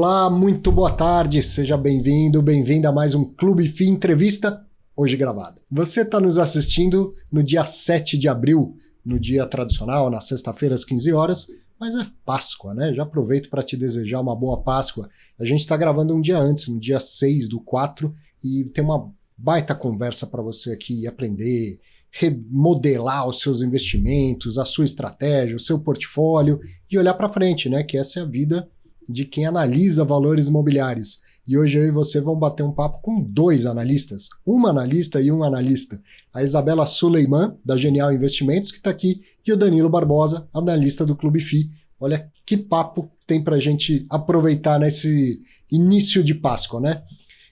Olá, muito boa tarde, seja bem-vindo, bem-vinda a mais um Clube FI Entrevista, hoje gravado. Você está nos assistindo no dia 7 de abril, no dia tradicional, na sexta-feira às 15 horas, mas é Páscoa, né? Já aproveito para te desejar uma boa Páscoa. A gente está gravando um dia antes, no dia 6/4, e tem uma baita conversa para você aqui aprender, remodelar os seus investimentos, a sua estratégia, o seu portfólio e olhar para frente, né? Que essa é a vida de quem analisa valores imobiliários. E hoje eu e você vamos bater um papo com dois analistas, uma analista e um analista. A Isabela Suleiman, da Genial Investimentos, que está aqui, e o Danilo Barbosa, analista do Clube FI. Olha que papo tem para a gente aproveitar nesse início de Páscoa, né?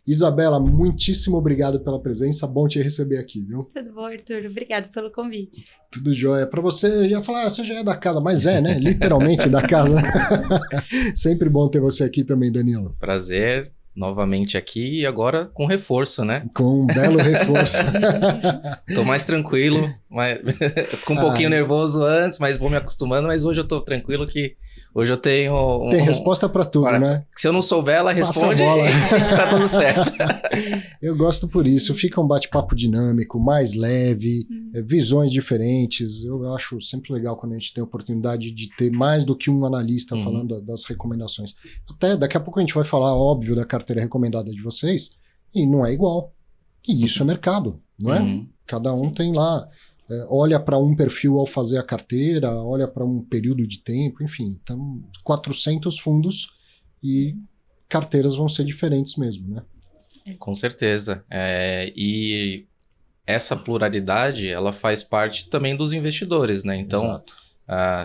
Isabela, muitíssimo obrigado pela presença, bom te receber aqui, viu? Tudo bom, Arthur? Obrigado pelo convite. Tudo jóia. Para você, ia falar, você já é da casa, mas é, né? Literalmente da casa. Sempre bom ter você aqui também, Danilo. Prazer, novamente aqui e agora com reforço, né? Com um belo reforço. Tô mais tranquilo, fico um pouquinho nervoso antes, mas vou me acostumando, mas hoje eu tô tranquilo que hoje eu tenho... Tem resposta para tudo, né? Se eu não souber, ela responde e tá tudo certo. Eu gosto por isso, fica um bate-papo dinâmico, mais leve, visões diferentes. Eu acho sempre legal quando a gente tem a oportunidade de ter mais do que um analista falando das recomendações. Até daqui a pouco a gente vai falar, óbvio, da carteira recomendada de vocês, e não é igual. E isso é mercado, não é? Cada um tem lá... olha para um perfil ao fazer a carteira, olha para um período de tempo, enfim. Então, 400 fundos e carteiras vão ser diferentes mesmo, né? Com certeza. E essa pluralidade, ela faz parte também dos investidores, né? Então,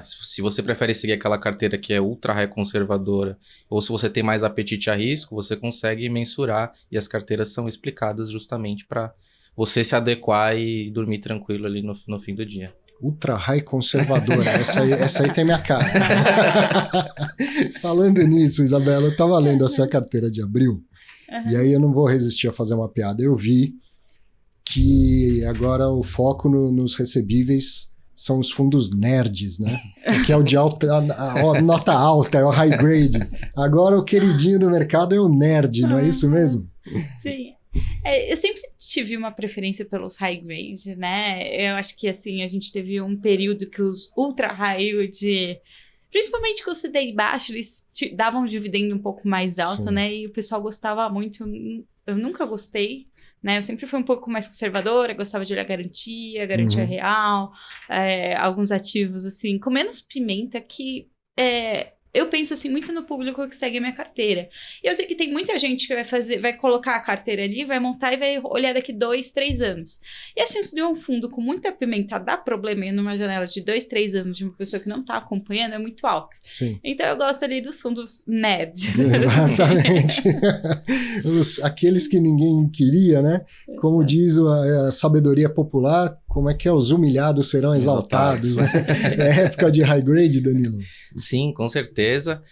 se você prefere seguir aquela carteira que é ultra high conservadora, ou se você tem mais apetite a risco, você consegue mensurar e as carteiras são explicadas justamente para você se adequar e dormir tranquilo ali no fim do dia. Ultra high conservadora, essa aí tem minha cara. Falando nisso, Isabela, eu estava lendo a sua carteira de abril, e aí eu não vou resistir a fazer uma piada. Eu vi que agora o foco nos recebíveis são os fundos nerds, né? Que é o de nota alta, é o high grade. Agora o queridinho do mercado é o nerd, não é isso mesmo? Sim. Eu sempre tive uma preferência pelos high grade, né? Eu acho que, assim, a gente teve um período que os ultra high yield, principalmente com o CDI baixo, eles davam um dividendo um pouco mais alto, sim, né? E o pessoal gostava muito. Eu nunca gostei, né? Eu sempre fui um pouco mais conservadora, gostava de olhar garantia real, alguns ativos, assim, com menos pimenta que... Eu penso assim muito no público que segue a minha carteira. E eu sei que tem muita gente que vai colocar a carteira ali, vai montar e vai olhar daqui 2, 3 anos. E a chance de um fundo com muita pimenta dar problema numa janela de 2, 3 anos de uma pessoa que não está acompanhando é muito alta. Sim. Então eu gosto ali dos fundos nerds. Exatamente. Aqueles que ninguém queria, né? Como diz a sabedoria popular, como é que é? Os humilhados serão exaltados, né? É época de high grade, Danilo? Sim, com certeza.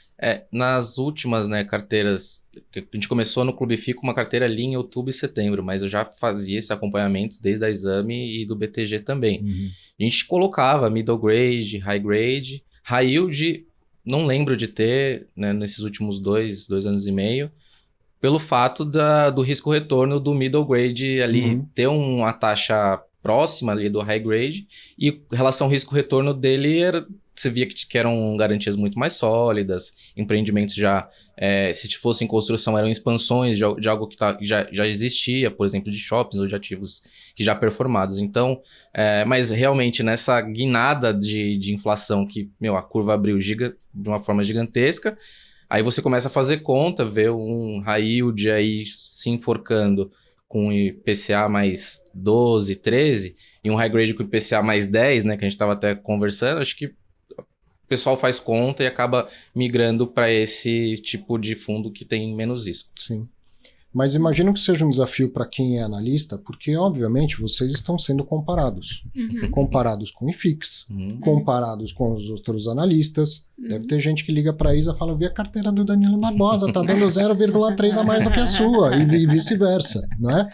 Nas últimas, né, carteiras, a gente começou no Clube FI com uma carteira ali em outubro e setembro, mas eu já fazia esse acompanhamento desde a Exame e do BTG também. A gente colocava middle grade, high yield, não lembro de ter, né, nesses últimos 2 anos e meio, pelo fato do risco-retorno do middle grade ali ter uma taxa próxima ali do high grade, e em relação ao risco-retorno dele, você via que eram garantias muito mais sólidas, empreendimentos já, se fosse em construção, eram expansões de algo que já existia, por exemplo, de shoppings ou de ativos que já performados. Então, mas realmente nessa guinada de inflação que, a curva abriu de uma forma gigantesca, aí você começa a fazer conta, ver um high yield aí se enforcando com IPCA mais 12, 13, e um high grade com IPCA mais 10, né, que a gente estava até conversando, acho que o pessoal faz conta e acaba migrando para esse tipo de fundo que tem menos risco. Sim. Mas imagino que seja um desafio para quem é analista, porque, obviamente, vocês estão sendo comparados. Comparados com o IFIX, comparados com os outros analistas. Deve ter gente que liga para a Isa e fala, eu vi a carteira do Danilo Barbosa, tá dando 0,3 a mais do que a sua, e vice-versa, né?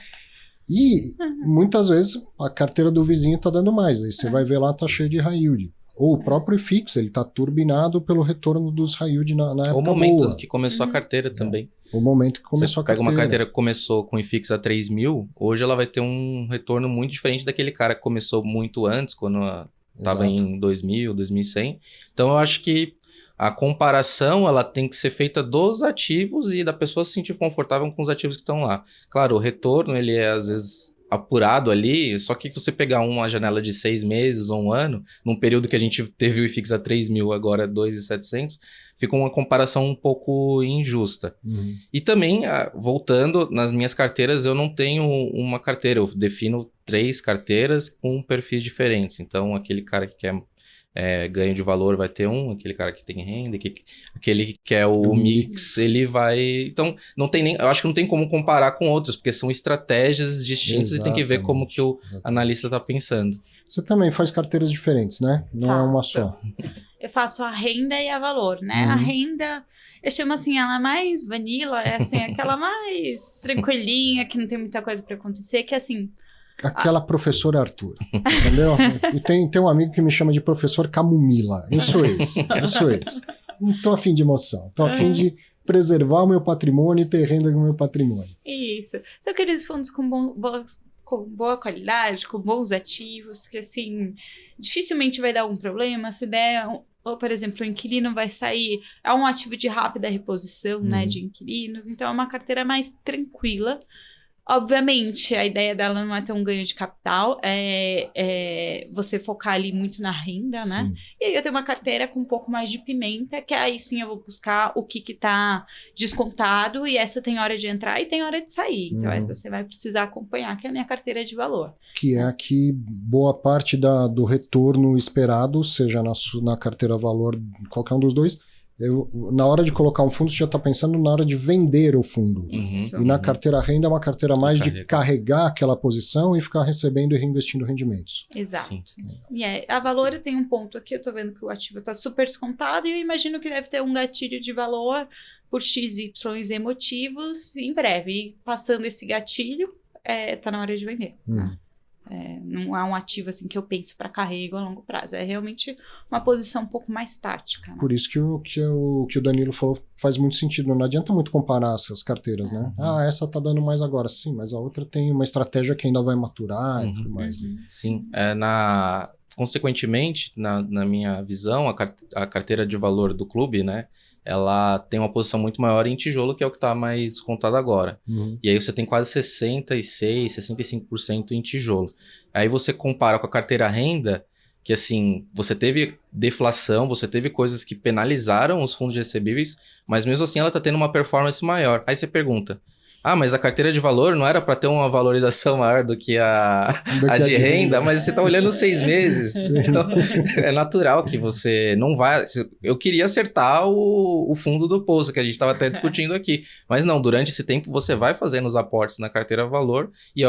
E, muitas vezes, a carteira do vizinho tá dando mais. Aí você vai ver lá, tá cheio de high yield. Ou o próprio IFIX, ele está turbinado pelo retorno dos high yield na época O momento boa. que começou a carteira também. O momento que começou Você a carteira. pega uma carteira que começou com IFIX a 3 mil, hoje ela vai ter um retorno muito diferente daquele cara que começou muito antes, quando estava em 2000, 2100. Então eu acho que a comparação ela tem que ser feita dos ativos e da pessoa se sentir confortável com os ativos que estão lá. Claro, o retorno ele é às vezes apurado ali, só que você pegar uma janela de 6 meses ou um ano, num período que a gente teve o IFIX a 3 mil, agora 2.700, fica uma comparação um pouco injusta. E também, voltando, nas minhas carteiras, eu não tenho uma carteira, eu defino 3 carteiras com perfis diferentes. Então, aquele cara que quer ganho de valor vai ter aquele cara que tem renda, aquele que quer o mix, ele vai... Então, não tem nem, eu acho que não tem como comparar com outros, porque são estratégias distintas e tem que ver como que o analista está pensando. Você também faz carteiras diferentes, né? Não é uma só. Eu faço a renda e a valor, né? A renda, eu chamo assim, ela é mais vanilla, é assim, aquela mais tranquilinha, que não tem muita coisa para acontecer, que assim... Aquela professora Arthur, entendeu? E tem um amigo que me chama de professor Camomila. Eu sou esse. Não tô afim de emoção. Tô afim de preservar o meu patrimônio e ter renda com o meu patrimônio. Isso. São aqueles fundos com boa qualidade, com bons ativos, que assim, dificilmente vai dar algum problema. Se der, ou, por exemplo, o inquilino vai sair, é um ativo de rápida reposição, né, de inquilinos. Então, é uma carteira mais tranquila. Obviamente, a ideia dela não é ter um ganho de capital, é você focar ali muito na renda, né? Sim. E aí eu tenho uma carteira com um pouco mais de pimenta, que aí sim eu vou buscar o que tá descontado, e essa tem hora de entrar e tem hora de sair. Então essa você vai precisar acompanhar, que é a minha carteira de valor. Que é aqui boa parte do retorno esperado, seja na carteira valor, qualquer um dos dois. Na hora de colocar um fundo, você já está pensando na hora de vender o fundo. Isso. E na carteira renda é uma carteira mais de carregar aquela posição e ficar recebendo e reinvestindo rendimentos. Exato. E a valor eu tenho um ponto aqui, eu tô vendo que o ativo está super descontado e eu imagino que deve ter um gatilho de valor por X, Y e Z motivos em breve. E passando esse gatilho, tá na hora de vender. Não é um ativo assim que eu penso para carrego a longo prazo. É realmente uma posição um pouco mais tática. Né? Por isso que o Danilo falou faz muito sentido. Não adianta muito comparar essas carteiras, né? Essa tá dando mais agora. Sim, mas a outra tem uma estratégia que ainda vai maturar e tudo mais. Né? Sim. Consequentemente, na minha visão, a carteira de valor do clube, né? Ela tem uma posição muito maior em tijolo, que é o que está mais descontado agora. E aí você tem quase 66%, 65% em tijolo. Aí você compara com a carteira renda, que assim, você teve deflação, você teve coisas que penalizaram os fundos recebíveis, mas mesmo assim ela está tendo uma performance maior. Aí você pergunta, mas a carteira de valor não era para ter uma valorização maior do que a de renda, mas você está olhando 6 meses. Então, é natural que você não vai... Eu queria acertar o fundo do poço, que a gente estava até discutindo aqui. Mas não, durante esse tempo você vai fazendo os aportes na carteira valor e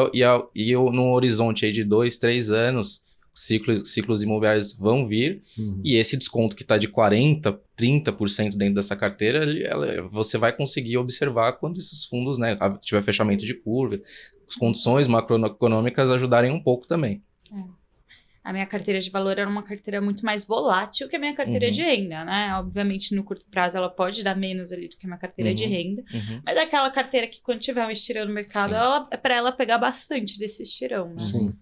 no horizonte aí de 2, 3 anos... Ciclos imobiliários vão vir e esse desconto que está de 40%, 30% dentro dessa carteira, você vai conseguir observar quando esses fundos, né, tiver fechamento de curva, as condições macroeconômicas ajudarem um pouco também. A minha carteira de valor era uma carteira muito mais volátil que a minha carteira de renda, né? Obviamente, no curto prazo, ela pode dar menos ali do que a minha carteira de renda. Mas é aquela carteira que, quando tiver um estirão no mercado, é para ela pegar bastante desse estirão, né? Sim.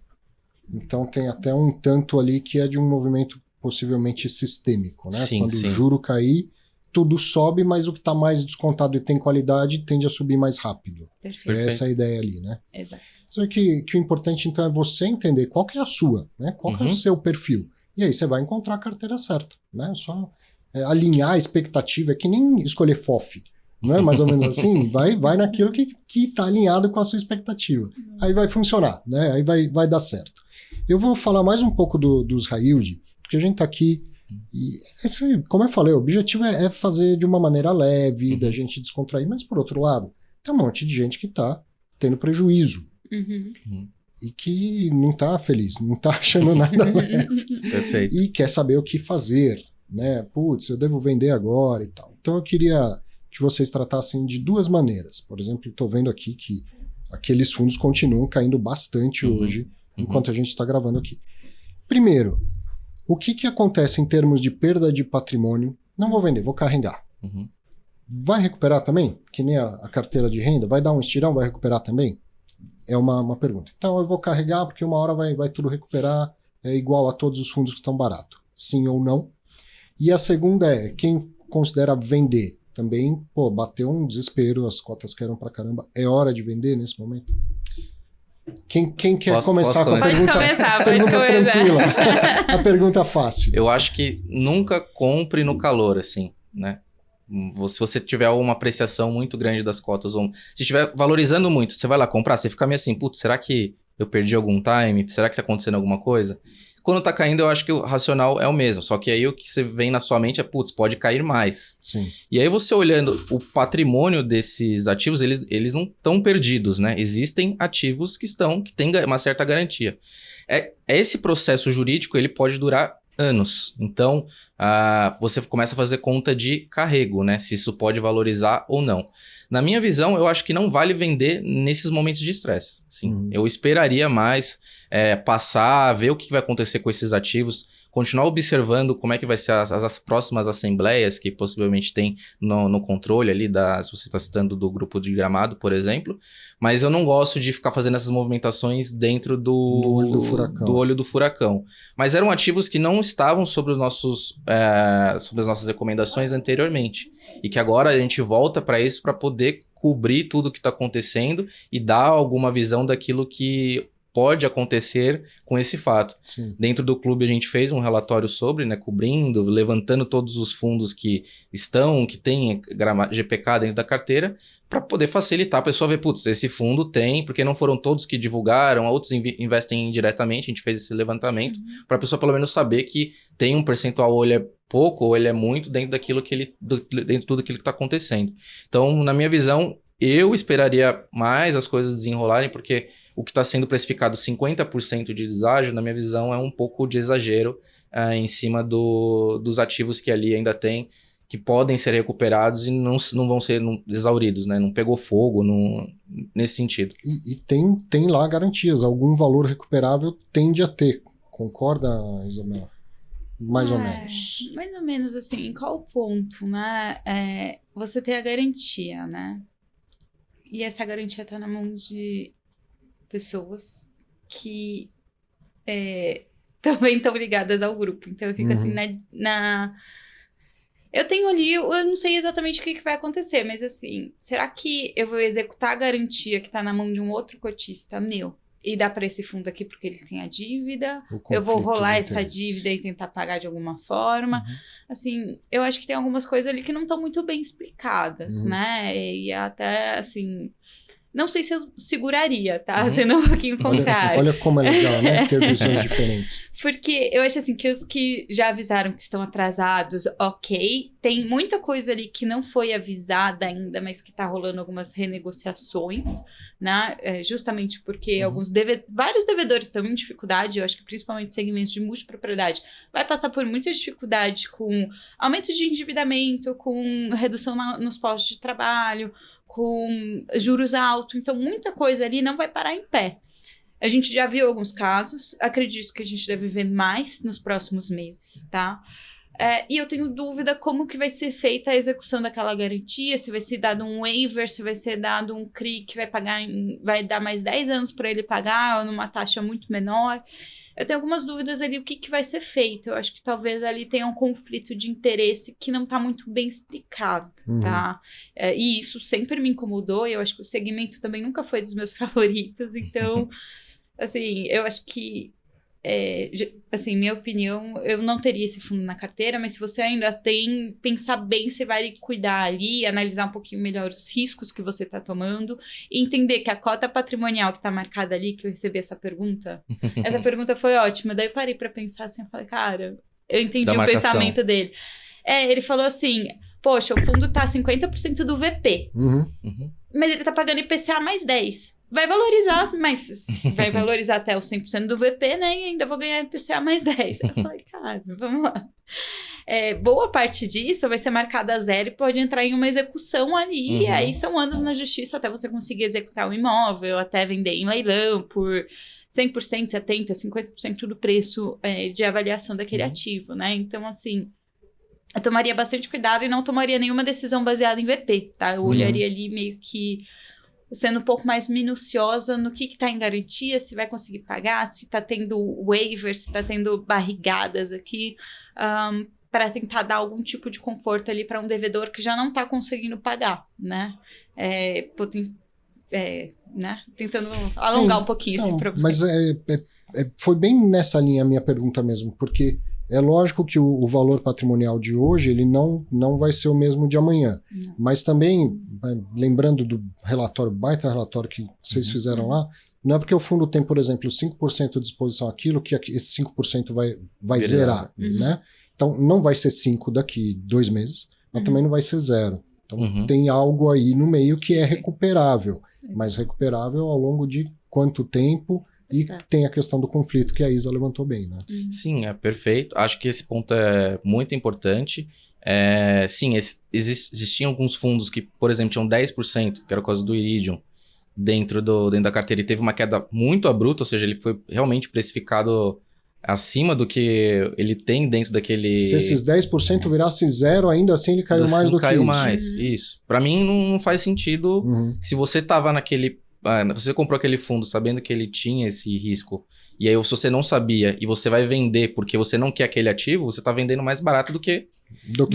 Então tem até um tanto ali que é de um movimento possivelmente sistêmico, né? Quando o juro cair, tudo sobe, mas o que está mais descontado e tem qualidade tende a subir mais rápido. Perfeito. Essa é a ideia ali, né? Exato. Só que o importante então é você entender qual que é a sua, né? Qual que é o seu perfil. E aí você vai encontrar a carteira certa, né? Só alinhar a expectativa, é que nem escolher FOF. Não é mais ou menos assim? Vai naquilo que está alinhado com a sua expectativa. Aí vai funcionar, né? Aí vai dar certo. Eu vou falar mais um pouco dos high yield, porque a gente está aqui e, como eu falei, o objetivo é fazer de uma maneira leve, da gente descontrair, mas por outro lado, tem um monte de gente que está tendo prejuízo e que não está feliz, não está achando nada leve. Perfeito. E quer saber o que fazer, né? Putz, eu devo vender agora e tal. Então eu queria que vocês tratassem de 2 maneiras. Por exemplo, estou vendo aqui que aqueles fundos continuam caindo bastante hoje, enquanto a gente está gravando aqui. Primeiro, O que acontece em termos de perda de patrimônio? Não vou vender, vou carregar. Uhum. Vai recuperar também? Que nem a carteira de renda? Vai dar um estirão? Vai recuperar também? É uma pergunta. Então eu vou carregar porque uma hora vai tudo recuperar, é igual a todos os fundos que estão baratos. Sim ou não? E a segunda é, quem considera vender? Também, bateu um desespero, as cotas caíram pra caramba. É hora de vender nesse momento? Quem quer começar com a pergunta, pergunta tranquila? A pergunta fácil. Eu acho que nunca compre no calor, assim, né? Se você tiver uma apreciação muito grande das cotas, ou se estiver valorizando muito, você vai lá comprar, você fica meio assim, putz, será que eu perdi algum time? Será que tá acontecendo alguma coisa? Quando tá caindo, eu acho que o racional é o mesmo. Só que aí o que você vem na sua mente é, putz, pode cair mais. Sim. E aí você olhando o patrimônio desses ativos, eles não estão perdidos, né? Existem ativos que têm uma certa garantia. Esse processo jurídico, ele pode durar anos. Então, você começa a fazer conta de carrego, né? Se isso pode valorizar ou não. Na minha visão, eu acho que não vale vender nesses momentos de estresse. Assim, eu esperaria mais, passar, ver o que vai acontecer com esses ativos, continuar observando como é que vai ser as próximas assembleias que possivelmente tem no controle ali, se você está citando do grupo de Gramado, por exemplo. Mas eu não gosto de ficar fazendo essas movimentações dentro do olho do furacão. Mas eram ativos que não estavam sobre as nossas recomendações anteriormente. E que agora a gente volta para isso para poder cobrir tudo o que está acontecendo e dar alguma visão daquilo que pode acontecer com esse fato. Sim. Dentro do clube a gente fez um relatório sobre, né, cobrindo, levantando todos os fundos que tem GPK dentro da carteira, para poder facilitar a pessoa ver, putz, esse fundo tem, porque não foram todos que divulgaram, outros investem indiretamente, a gente fez esse levantamento, para a pessoa pelo menos saber que tem um percentual, ou ele é pouco, ou ele é muito, dentro daquilo dentro de tudo aquilo que está acontecendo. Então, na minha visão, eu esperaria mais as coisas desenrolarem, porque o que está sendo precificado 50% de deságio, na minha visão, é um pouco de exagero em cima dos ativos que ali ainda tem, que podem ser recuperados e não vão ser exauridos, né? Não pegou fogo nesse sentido. E tem lá garantias, algum valor recuperável tende a ter. Concorda, Isabela? Mais ou menos. Mais ou menos assim, em qual ponto, né? Você tem a garantia, né? E essa garantia está na mão de pessoas que também estão ligadas ao grupo. Então eu fico assim, eu tenho ali, eu não sei exatamente o que vai acontecer, mas assim, será que eu vou executar a garantia que está na mão de um outro cotista meu e dar para esse fundo aqui porque ele tem a dívida? Eu vou rolar essa dívida e tentar pagar de alguma forma? Assim, eu acho que tem algumas coisas ali que não estão muito bem explicadas, né? E até, assim, não sei se eu seguraria, tá? Sendo um pouquinho contrário. Olha como é legal, né? Ter visões diferentes. Porque eu acho assim que os que já avisaram que estão atrasados, ok. Tem muita coisa ali que não foi avisada ainda, mas que tá rolando algumas renegociações, né? Justamente porque vários devedores estão em dificuldade. Eu acho que principalmente segmentos de multipropriedade vai passar por muita dificuldade com aumento de endividamento, com redução nos postos de trabalho, com juros altos. Então, muita coisa ali não vai parar em pé. A gente já viu alguns casos, acredito que a gente deve ver mais nos próximos meses, tá? E eu tenho dúvida como que vai ser feita a execução daquela garantia, se vai ser dado um waiver, se vai ser dado um CRI que vai dar mais 10 anos para ele pagar, ou numa taxa muito menor. Eu tenho algumas dúvidas ali, o que vai ser feito. Eu acho que talvez ali tenha um conflito de interesse que não está muito bem explicado, tá? E isso sempre me incomodou, e eu acho que o segmento também nunca foi dos meus favoritos. Então, assim, eu acho que, assim, minha opinião, eu não teria esse fundo na carteira, mas se você ainda tem, pensar bem se vai cuidar ali, analisar um pouquinho melhor os riscos que você está tomando e entender que a cota patrimonial que está marcada ali, que eu recebi essa pergunta foi ótima. Daí eu parei para pensar assim, eu falei, cara, eu entendi o pensamento dele. Ele falou assim, poxa, o fundo tá 50% do VP, mas ele tá pagando IPCA mais 10. Vai valorizar, mas vai valorizar até o 100% do VP, né? E ainda vou ganhar IPCA mais 10. Eu falei, cara, vamos lá. Boa parte disso vai ser marcada a zero e pode entrar em uma execução ali. E aí são anos na justiça até você conseguir executar o imóvel, até vender em leilão por 100%, 70%, 50% do preço de avaliação daquele ativo, né? Então, assim, eu tomaria bastante cuidado e não tomaria nenhuma decisão baseada em VP, tá? Eu olharia ali meio que sendo um pouco mais minuciosa no que está em garantia, se vai conseguir pagar, se está tendo waivers, se está tendo barrigadas aqui, para tentar dar algum tipo de conforto ali para um devedor que já não está conseguindo pagar, né? Né? Tentando alongar um pouquinho esse problema. Mas foi bem nessa linha a minha pergunta mesmo, porque é lógico que o valor patrimonial de hoje ele não vai ser o mesmo de amanhã. Não. Mas também, lembrando do baita relatório que vocês fizeram lá, não é porque o fundo tem, por exemplo, 5% de exposição àquilo que esse 5% vai zerar, né? Então, não vai ser 5 daqui 2 meses, mas também não vai ser 0. Então, tem algo aí no meio que é recuperável, mas recuperável ao longo de quanto tempo. E tem a questão do conflito que a Isa levantou bem, né? Sim, é perfeito. Acho que esse ponto é muito importante. Sim, existiam alguns fundos que, por exemplo, tinham 10%, que era o caso do Iridium, dentro da carteira, e teve uma queda muito abrupta, ou seja, ele foi realmente precificado acima do que ele tem dentro daquele... Se esses 10% virasse 0, ainda assim ele caiu mais do que isso. Caiu mais, isso. Para mim não faz sentido. Se você tava naquele... você comprou aquele fundo sabendo que ele tinha esse risco, e aí se você não sabia e você vai vender porque você não quer aquele ativo, você está vendendo mais barato do que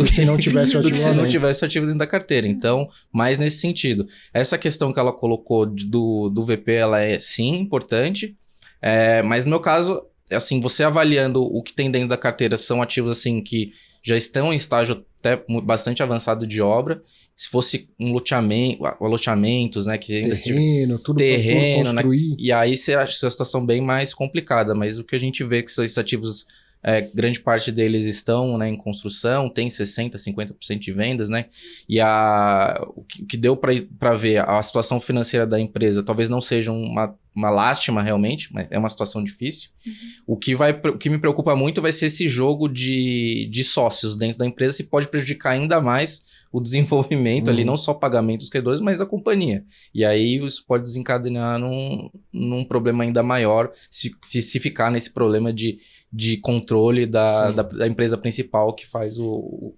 se não tivesse o ativo. Do que se não tivesse o ativo dentro da carteira. Então, mais nesse sentido. Essa questão que ela colocou do VP, ela é sim importante, mas no meu caso, assim, você avaliando o que tem dentro da carteira são ativos assim que já estão em estágio até bastante avançado de obra. Se fosse um loteamentos, né? Que ainda tudo construir. Né, e aí você acha a situação bem mais complicada. Mas o que a gente vê que são esses ativos, grande parte deles estão, né, em construção, tem 60%, 50% de vendas, né? E o que deu para ver, a situação financeira da empresa talvez não seja uma lástima realmente, mas é uma situação difícil. O que me preocupa muito vai ser esse jogo de sócios dentro da empresa, se pode prejudicar ainda mais o desenvolvimento ali, não só o pagamento dos credores, mas a companhia. E aí isso pode desencadear num problema ainda maior se ficar nesse problema de controle da empresa principal que faz o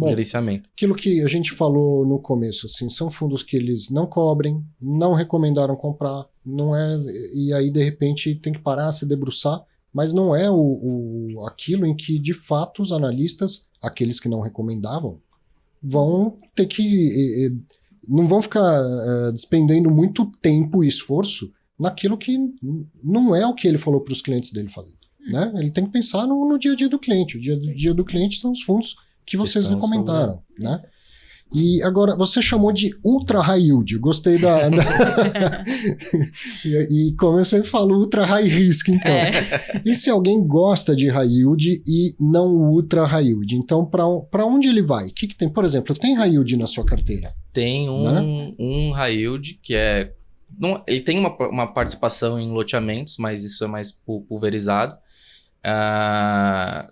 gerenciamento. Aquilo que a gente falou no começo, assim, são fundos que eles não cobrem, não recomendaram comprar, não é, e aí de repente tem que parar, se debruçar, mas não é aquilo em que de fato os analistas, aqueles que não recomendavam, vão ter que não vão ficar despendendo muito tempo e esforço naquilo que não é o que ele falou para os clientes dele fazer, né? Ele tem que pensar no dia a dia do cliente. O dia a dia do cliente são os fundos que vocês recomendaram, né? E agora, você chamou de ultra high yield. Eu gostei e como eu sempre falo, ultra high risk, então. E se alguém gosta de high yield e não ultra high yield? Então, para onde ele vai? O que tem? Por exemplo, tem high yield na sua carteira? Tem um high yield que é... ele tem uma participação em loteamentos, mas isso é mais pulverizado.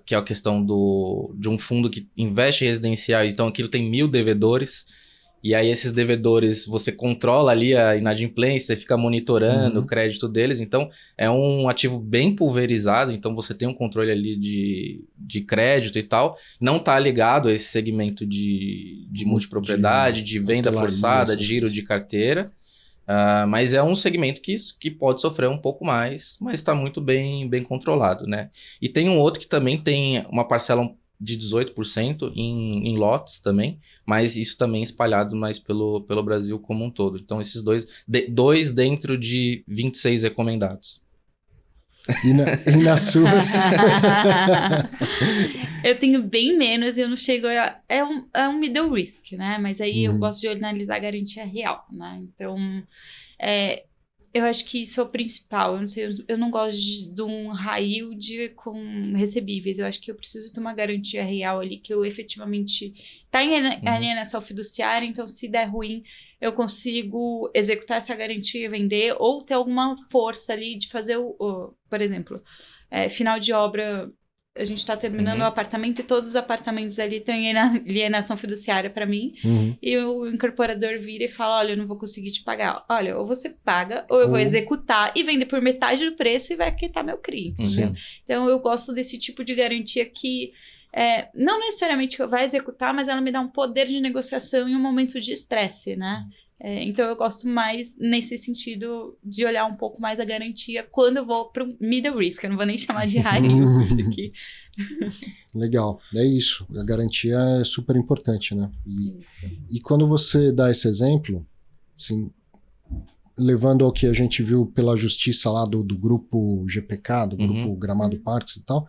Que é a questão de um fundo que investe em residencial, então aquilo tem 1.000 devedores, e aí esses devedores você controla ali a inadimplência, você fica monitorando o crédito deles, então é um ativo bem pulverizado, então você tem um controle ali de crédito e tal, não está ligado a esse segmento de multipropriedade, de venda forçada, de giro de carteira. Mas é um segmento que pode sofrer um pouco mais, mas está muito bem controlado, né? E tem um outro que também tem uma parcela de 18% em lotes também, mas isso também espalhado mais pelo Brasil como um todo. Então esses dois dentro de 26 recomendados. E nas suas? Eu tenho bem menos e eu não chego a... É um middle risk, né? Mas aí eu gosto de analisar a garantia real, né? Então, eu acho que isso é o principal. Eu não sei, eu não gosto de um high yield com recebíveis. Eu acho que eu preciso ter uma garantia real ali, que eu efetivamente... Tá em alienação fiduciária, então se der ruim, eu consigo executar essa garantia e vender, ou ter alguma força ali de fazer por exemplo, final de obra a gente tá terminando o apartamento e todos os apartamentos ali têm alienação fiduciária para mim. E o incorporador vira e fala, olha, eu não vou conseguir te pagar. Olha, ou você paga, ou eu vou executar e vender por metade do preço e vai quitar meu CRI. Então, eu gosto desse tipo de garantia que não necessariamente que eu vá executar, mas ela me dá um poder de negociação em um momento de estresse, né? Então, eu gosto mais nesse sentido de olhar um pouco mais a garantia quando eu vou para o middle risk. Eu não vou nem chamar de high risk aqui. Legal, é isso. A garantia é super importante, né? E quando você dá esse exemplo, assim, levando ao que a gente viu pela justiça lá do grupo GPK, do grupo Gramado Parques e tal,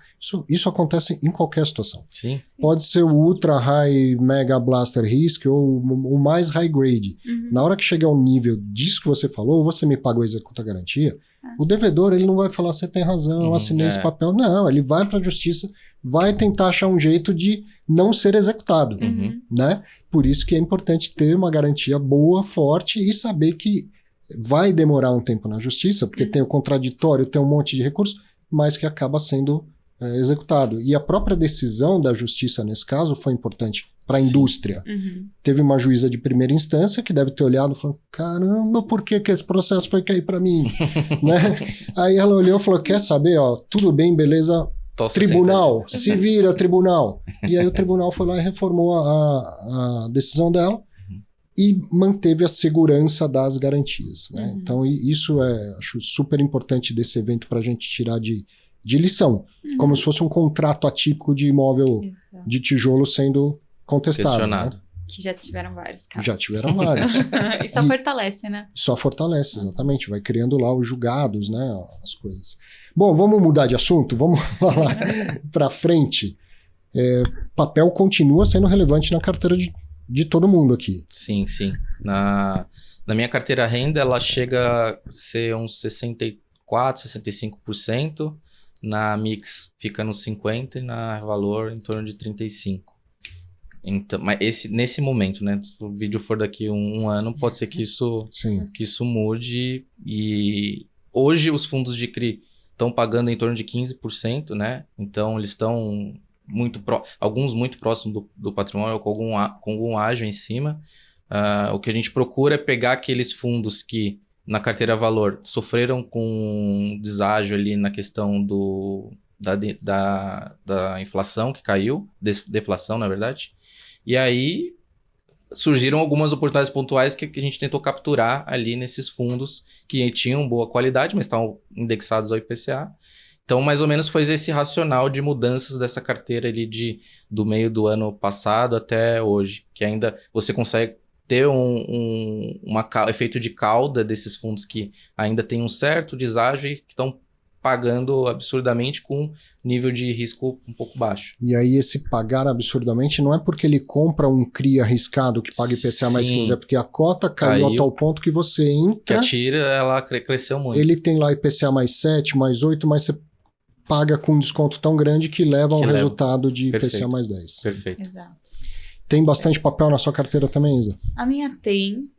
isso acontece em qualquer situação. Sim. Pode ser o ultra high mega blaster risk ou o mais high grade. Na hora que chegar ao nível disso que você falou, ou você me paga ou executa a garantia, o devedor ele não vai falar, você tem razão, eu assinei esse papel. Não, ele vai para a justiça, vai tentar achar um jeito de não ser executado, né? Por isso que é importante ter uma garantia boa, forte e saber que vai demorar um tempo na justiça, porque tem o contraditório, tem um monte de recursos, mas que acaba sendo executado. E a própria decisão da justiça, nesse caso, foi importante para a indústria. Teve uma juíza de primeira instância que deve ter olhado e falou, caramba, por que esse processo foi cair para mim? Né? Aí ela olhou e falou, quer saber, ó, tudo bem, beleza, tribunal, se vira, tribunal. E aí o tribunal foi lá e reformou a decisão dela, e manteve a segurança das garantias, né? Então, isso acho super importante desse evento para a gente tirar de lição. Como se fosse um contrato atípico de imóvel de tijolo sendo contestado. Né? Que já tiveram vários casos. Já tiveram vários. E só fortalece, né? Só fortalece, exatamente. Vai criando lá os julgados, né? As coisas. Bom, vamos mudar de assunto? Vamos falar para frente. Papel continua sendo relevante na carteira de todo mundo aqui. Sim, sim. Na minha carteira renda, ela chega a ser uns 64%, 65%. Na Mix fica nos 50% e na Valor em torno de 35%. Então, mas nesse momento, né? Se o vídeo for daqui um ano, pode ser que isso mude. E hoje os fundos de CRI estão pagando em torno de 15%, né? Então, eles estão alguns muito próximos do patrimônio, com algum ágio em cima. O que a gente procura é pegar aqueles fundos que, na carteira valor, sofreram com deságio ali na questão da inflação que caiu, deflação, na verdade. E aí surgiram algumas oportunidades pontuais que a gente tentou capturar ali nesses fundos que tinham boa qualidade, mas estavam indexados ao IPCA. Então, mais ou menos foi esse racional de mudanças dessa carteira ali do meio do ano passado até hoje, que ainda você consegue ter um efeito de cauda desses fundos que ainda tem um certo deságio e que estão pagando absurdamente com nível de risco um pouco baixo. E aí esse pagar absurdamente não é porque ele compra um CRI arriscado que paga IPCA mais 15, é porque a cota caiu a tal ponto que você entra... Que a tira, ela cresceu muito. Ele tem lá IPCA mais 7, mais 8, mas você paga com um desconto tão grande que leva ao resultado de IPCA mais 10. Perfeito. Exato. Tem bastante papel na sua carteira também, Isa? A minha tem.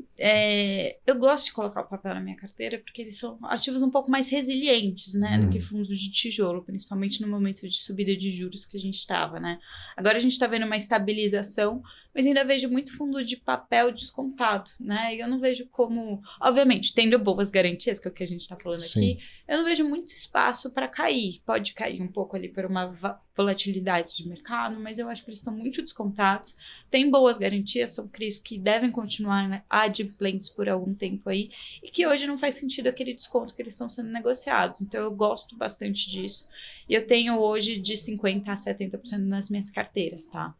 Eu gosto de colocar o papel na minha carteira porque eles são ativos um pouco mais resilientes, né, do que fundos de tijolo, principalmente no momento de subida de juros que a gente estava, né. Agora a gente está vendo uma estabilização, mas ainda vejo muito fundo de papel descontado, né, e eu não vejo como, obviamente, tendo boas garantias, que é o que a gente está falando aqui, eu não vejo muito espaço para cair. Pode cair um pouco ali por uma volatilidade de mercado, mas eu acho que eles estão muito descontados, tem boas garantias, são CRIs que devem continuar, né, adimplentes por algum tempo aí, e que hoje não faz sentido aquele desconto que eles estão sendo negociados. Então, eu gosto bastante disso. E eu tenho hoje de 50% a 70% nas minhas carteiras, tá?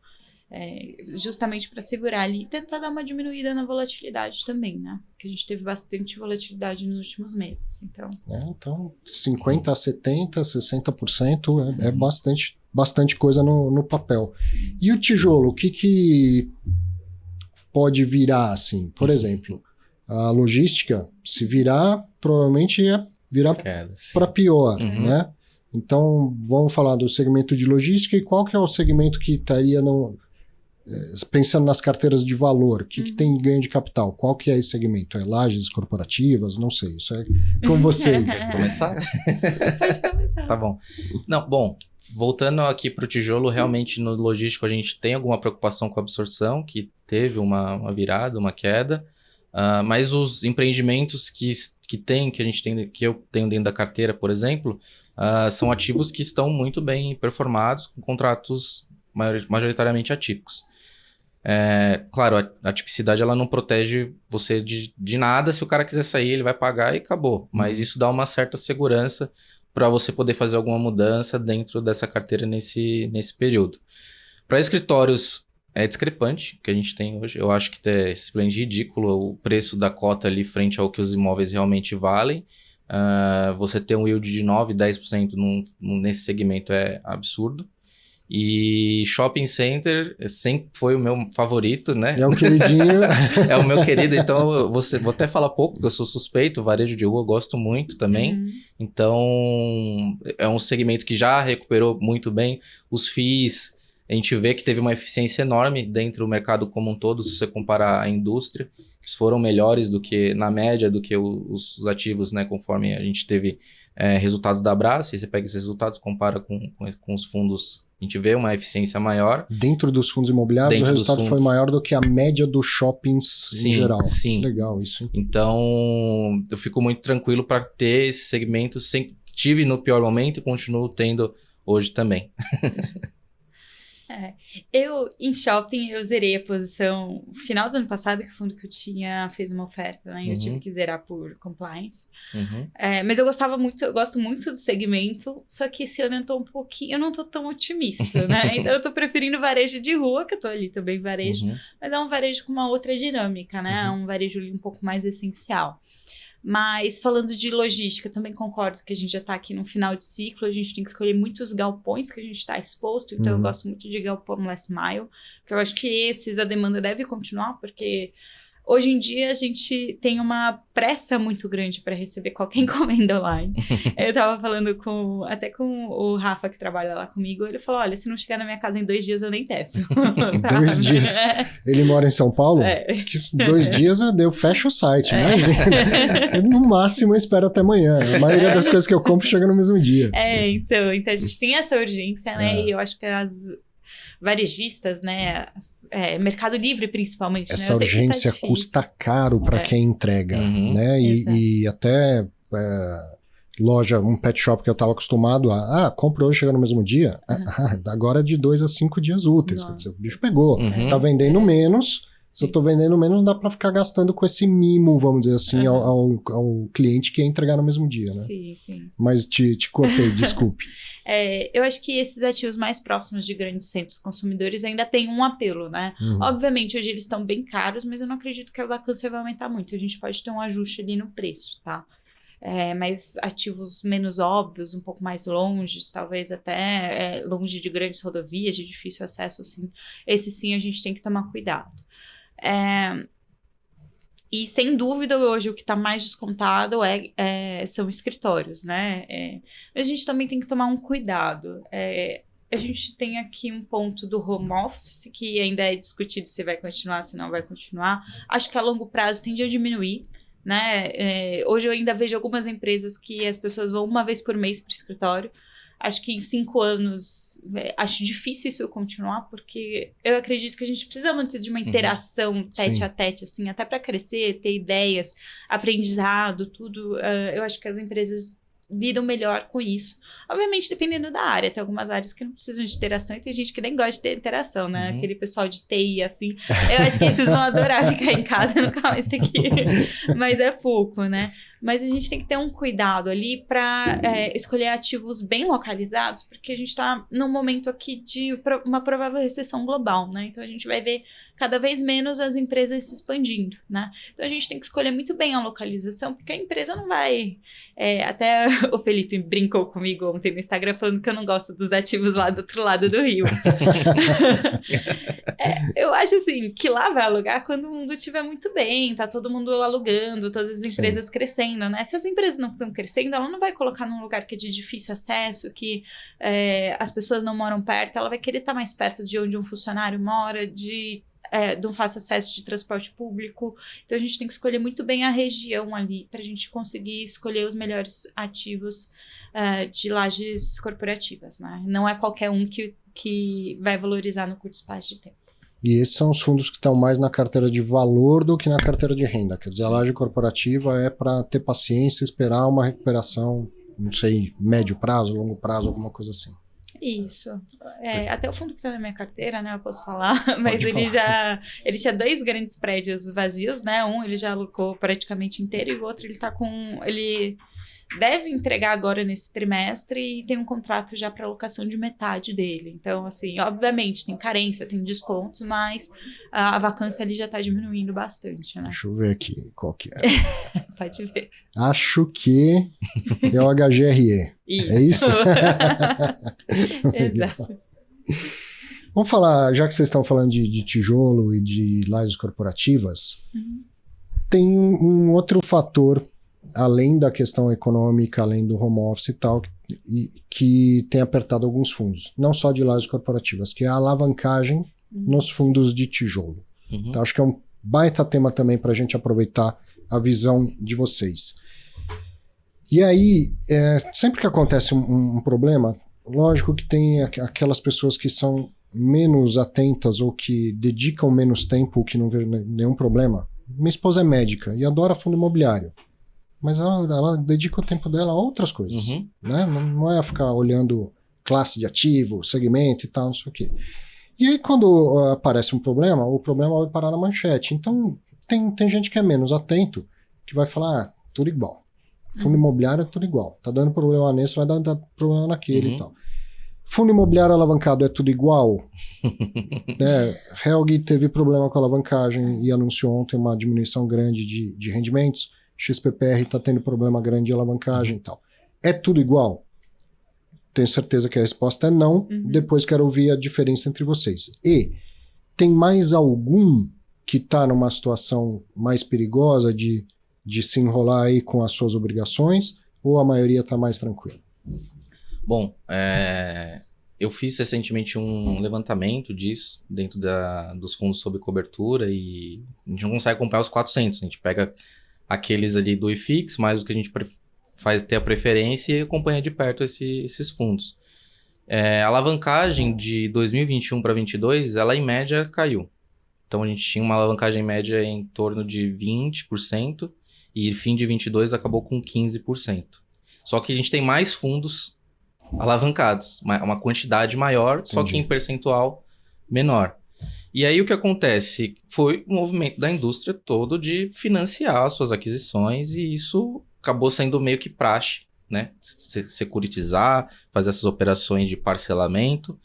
Justamente para segurar ali e tentar dar uma diminuída na volatilidade também, né? Porque a gente teve bastante volatilidade nos últimos meses. Então 50% a 70%, 60% é bastante coisa no papel. E o tijolo, o que pode virar assim? Por exemplo, a logística, se virar, provavelmente ia virar para pior, né? Então, vamos falar do segmento de logística e qual que é o segmento que estaria pensando nas carteiras de valor, o que tem ganho de capital? Qual que é esse segmento? É lajes corporativas? Não sei, isso é com vocês. Começar? Pode começar. Tá bom. Não, bom, voltando aqui para o tijolo, realmente no logístico a gente tem alguma preocupação com a absorção, que teve uma virada, uma queda, mas os empreendimentos que a gente tem, que eu tenho dentro da carteira, por exemplo, são ativos que estão muito bem performados, com contratos majoritariamente atípicos. Claro, a tipicidade ela não protege você de nada. Se o cara quiser sair, ele vai pagar e acabou. Mas isso dá uma certa segurança para você poder fazer alguma mudança dentro dessa carteira nesse período. Para escritórios, é discrepante o que a gente tem hoje. Eu acho que é simplesmente ridículo o preço da cota ali frente ao que os imóveis realmente valem. Você ter um yield de 9%, 10% nesse segmento é absurdo. E shopping center sempre foi o meu favorito, né? É o queridinho. É o meu querido, então vou até falar pouco, porque eu sou suspeito, varejo de rua eu gosto muito também. Então, é um segmento que já recuperou muito bem. Os FIIs, a gente vê que teve uma eficiência enorme dentro do mercado como um todo, se você comparar a indústria. Eles foram melhores do que, na média, do que os ativos, né? Conforme a gente teve resultados da Brás, e você pega esses resultados, compara com os fundos, a gente vê uma eficiência maior. Dentro dos fundos imobiliários, o resultado foi maior do que a média dos shoppings em geral. Sim. Legal isso. Então, eu fico muito tranquilo para ter esse segmento. Sempre tive no pior momento e continuo tendo hoje também. Eu, em shopping, eu zerei a posição final do ano passado, que o fundo que eu tinha fez uma oferta, né? E eu tive que zerar por compliance. Mas eu gosto muito do segmento, só que esse ano eu não tô tão otimista, né? Então eu tô preferindo varejo de rua, que eu tô ali também varejo, mas é um varejo com uma outra dinâmica, né? Um varejo ali um pouco mais essencial. Mas falando de logística, também concordo que a gente já está aqui no final de ciclo, a gente tem que escolher muitos galpões que a gente está exposto, então eu gosto muito de galpão last mile, porque eu acho que a demanda deve continuar, porque hoje em dia a gente tem uma pressa muito grande para receber qualquer encomenda online. Eu tava falando até com o Rafa, que trabalha lá comigo, ele falou, olha, se não chegar na minha casa em 2 dias, eu nem testo. 2 dias? Ele mora em São Paulo? Que 2 dias eu fecho o site, imagina. No máximo eu espero até amanhã. A maioria das coisas que eu compro chega no mesmo dia. Então a gente tem essa urgência, né? E eu acho que as varejistas, né? Mercado Livre, principalmente. Essa urgência custa caro para quem entrega, né? E até loja, um pet shop que eu estava acostumado compra hoje, chega no mesmo dia. Agora é de 2 a 5 dias úteis. Quer dizer, o bicho pegou. Tá vendendo menos. Se eu tô vendendo menos, não dá para ficar gastando com esse mimo, vamos dizer assim, ao cliente que ia entregar no mesmo dia, né? Sim. Mas te cortei, desculpe. Eu acho que esses ativos mais próximos de grandes centros consumidores ainda têm um apelo, né? Obviamente, hoje eles estão bem caros, mas eu não acredito que a vacância vai aumentar muito. A gente pode ter um ajuste ali no preço, tá? Mas ativos menos óbvios, um pouco mais longes, talvez até longe de grandes rodovias, de difícil acesso, assim, esse sim a gente tem que tomar cuidado. E sem dúvida hoje o que está mais descontado são escritórios, né? Mas a gente também tem que tomar um cuidado. A gente tem aqui um ponto do home office que ainda é discutido se vai continuar, se não vai continuar. Acho que a longo prazo tende a diminuir, né? Hoje eu ainda vejo algumas empresas que as pessoas vão uma vez por mês para o escritório. Acho que em 5 anos, acho difícil isso continuar, porque eu acredito que a gente precisa muito de uma interação tete a tete, assim, até para crescer, ter ideias, aprendizado, tudo. Eu acho que as empresas lidam melhor com isso. Obviamente, dependendo da área. Tem algumas áreas que não precisam de interação e tem gente que nem gosta de ter interação, né? Aquele pessoal de TI, assim. Eu acho que esses vão adorar ficar em casa e nunca mais ter que ir. Mas é pouco, né? Mas a gente tem que ter um cuidado ali para escolher ativos bem localizados, porque a gente está num momento aqui de uma provável recessão global, né? Então a gente vai ver cada vez menos as empresas se expandindo, né? Então a gente tem que escolher muito bem a localização, porque a empresa não vai... até o Felipe brincou comigo ontem no Instagram falando que eu não gosto dos ativos lá do outro lado do rio. Eu acho assim, que lá vai alugar quando o mundo estiver muito bem, tá todo mundo alugando, todas as empresas crescendo, né? Se as empresas não estão crescendo, ela não vai colocar num lugar que é de difícil acesso, que as pessoas não moram perto, ela vai querer estar mais perto de onde um funcionário mora, de não fácil acesso de transporte público. Então a gente tem que escolher muito bem a região ali para a gente conseguir escolher os melhores ativos de lajes corporativas, né? Não é qualquer um que vai valorizar no curto espaço de tempo. E esses são os fundos que estão mais na carteira de valor do que na carteira de renda. Quer dizer, a laje corporativa é para ter paciência, esperar uma recuperação, não sei, médio prazo, longo prazo, alguma coisa assim. Isso. Até o fundo que está na minha carteira, né? Eu posso falar, mas Pode ele falar. ele tinha 2 grandes prédios vazios, né? Um ele já alocou praticamente inteiro e o outro ele deve entregar agora nesse trimestre e tem um contrato já para alocação de metade dele. Então, assim, obviamente tem carência, tem descontos, mas a vacância ali já está diminuindo bastante, né? Deixa eu ver aqui qual que é. Pode ver. Acho que é o HGRE. É isso? Exato. Vamos falar, já que vocês estão falando de tijolo e de lajes corporativas, tem um outro fator, além da questão econômica, além do home office e tal, que tem apertado alguns fundos, não só de lajes corporativas, que é a alavancagem nos fundos de tijolo. Então, acho que é um baita tema também para a gente aproveitar a visão de vocês. E aí, sempre que acontece um problema, lógico que tem aquelas pessoas que são menos atentas ou que dedicam menos tempo, que não vê nenhum problema. Minha esposa é médica e adora fundo imobiliário, mas ela dedica o tempo dela a outras coisas, né? Não é ficar olhando classe de ativo, segmento e tal, não sei o quê. E aí, quando aparece um problema, o problema vai parar na manchete. Então, tem gente que é menos atento, que vai falar, tudo igual. Fundo imobiliário é tudo igual. Tá dando problema nesse, vai dar problema naquele e tal. Fundo imobiliário alavancado é tudo igual. Helg teve problema com a alavancagem e anunciou ontem uma diminuição grande de rendimentos. XPPR está tendo problema grande de alavancagem e tal. É tudo igual? Tenho certeza que a resposta é não. Depois quero ouvir a diferença entre vocês. E tem mais algum que está numa situação mais perigosa de se enrolar aí com as suas obrigações, ou a maioria está mais tranquila? Bom, eu fiz recentemente um levantamento disso dentro dos fundos sob cobertura e a gente não consegue acompanhar os 400. A gente pega aqueles ali do IFIX, mais o que a gente faz ter a preferência e acompanha de perto esses fundos. A alavancagem de 2021 para 2022, ela em média caiu. Então a gente tinha uma alavancagem média em torno de 20% e fim de 22 acabou com 15%. Só que a gente tem mais fundos alavancados, uma quantidade maior, Entendi. Só que em percentual menor. E aí o que acontece? Foi o movimento da indústria todo de financiar suas aquisições e isso acabou sendo meio que praxe, né? Securitizar, fazer essas operações de parcelamento.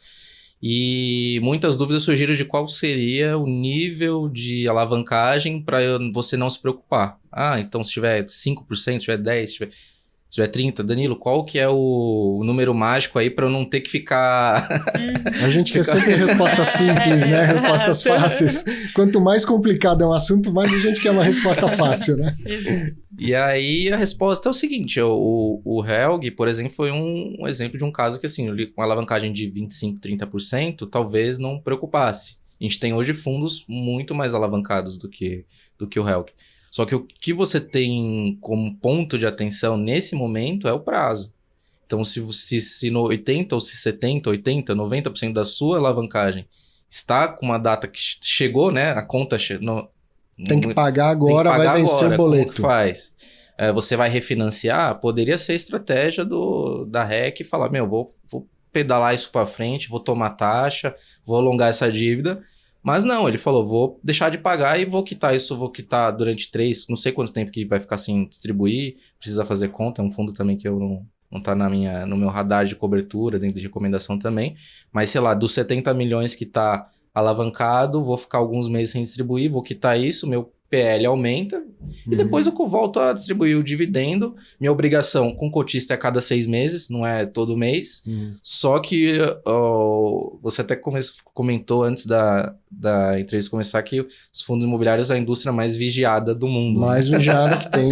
E muitas dúvidas surgiram de qual seria o nível de alavancagem para você não se preocupar. Então se tiver 5%, se tiver 10%, se tiver 30%, Danilo, qual que é o número mágico aí para eu não ter que ficar... A gente quer sempre respostas simples, né? Respostas fáceis. Quanto mais complicado é um assunto, mais a gente quer uma resposta fácil, né? E aí a resposta é o seguinte, o Helg, por exemplo, foi um exemplo de um caso que assim, uma alavancagem de 25%, 30% talvez não preocupasse. A gente tem hoje fundos muito mais alavancados do que o Helg. Só que o que você tem como ponto de atenção nesse momento é o prazo. Então, se no 80%, ou se 70%, 80%, 90% da sua alavancagem está com uma data que chegou, né? A conta tem que pagar agora, vai vencer o boleto. Como que faz? Você vai refinanciar? Poderia ser a estratégia da REC e falar, vou pedalar isso para frente, vou tomar taxa, vou alongar essa dívida. Mas não, ele falou, vou deixar de pagar e vou quitar isso, vou quitar durante 3, não sei quanto tempo que vai ficar sem distribuir, precisa fazer conta, é um fundo também que eu não tá no meu radar de cobertura, dentro de recomendação também, mas sei lá, dos 70 milhões que tá alavancado, vou ficar alguns meses sem distribuir, vou quitar isso, meu PL aumenta e depois eu volto a distribuir o dividendo. Minha obrigação com cotista é a cada 6 meses, não é todo mês. Só que você até comentou antes da entrevista começar que os fundos imobiliários é a indústria mais vigiada do mundo. Mais vigiada que tem.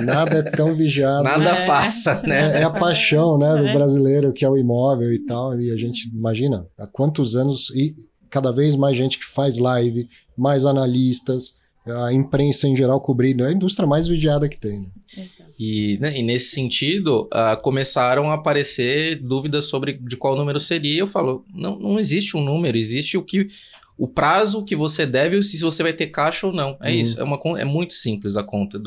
Nada é tão vigiado. Nada passa, né? É a paixão, né, do brasileiro, que é o imóvel e tal. E a gente imagina há quantos anos... cada vez mais gente que faz live, mais analistas, a imprensa em geral cobrindo, é a indústria mais vigiada que tem, né? Exato. E nesse sentido, começaram a aparecer dúvidas sobre de qual número seria. Eu falo, não existe um número, existe o prazo que você deve e se você vai ter caixa ou não. É isso, é muito simples a conta.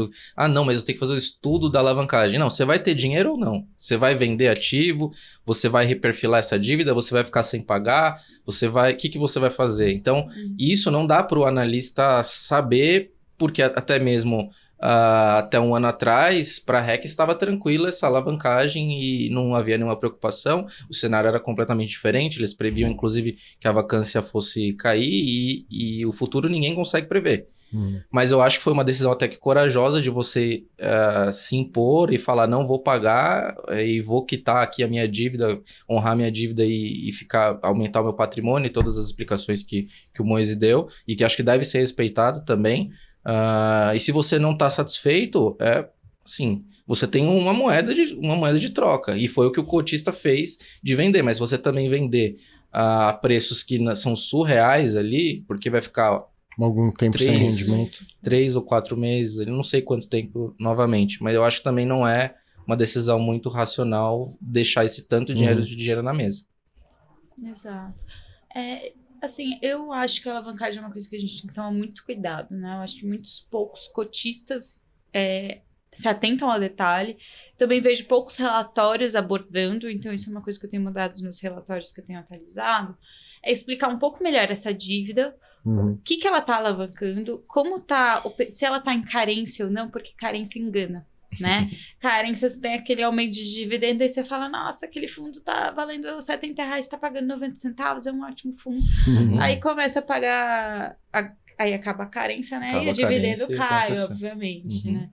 Não, mas eu tenho que fazer o estudo da alavancagem. Não, você vai ter dinheiro ou não? Você vai vender ativo? Você vai reperfilar essa dívida? Você vai ficar sem pagar? O que você vai fazer? Então, isso não dá para o analista saber, porque até mesmo... até um ano atrás, para a REC estava tranquila essa alavancagem e não havia nenhuma preocupação. O cenário era completamente diferente. Eles previam, inclusive, que a vacância fosse cair e o futuro ninguém consegue prever. Mas eu acho que foi uma decisão até que corajosa de você se impor e falar, não vou pagar e vou quitar aqui a minha dívida, honrar minha dívida e aumentar o meu patrimônio e todas as explicações que o Moise deu e que acho que deve ser respeitado também. E se você não está satisfeito, assim, você tem uma moeda de troca. E foi o que o cotista fez de vender. Mas você também vender a preços que são surreais ali, porque vai ficar... algum tempo sem rendimento. 3 ou 4 meses, eu não sei quanto tempo novamente. Mas eu acho que também não é uma decisão muito racional deixar esse tanto dinheiro na mesa. Exato. Assim, eu acho que a alavancagem é uma coisa que a gente tem que tomar muito cuidado, né? Eu acho que muitos poucos cotistas se atentam ao detalhe. Também vejo poucos relatórios abordando, então isso é uma coisa que eu tenho mudado nos meus relatórios que eu tenho atualizado, é explicar um pouco melhor essa dívida, o que ela está alavancando, como tá, se ela está em carência ou não, porque carência engana. Né? Carência, você tem aquele aumento de dividendo e você fala, nossa, aquele fundo tá valendo R$70, tá pagando 90 centavos, é um ótimo fundo. Aí começa a pagar, aí acaba a carência, né? E o dividendo cai, obviamente, né?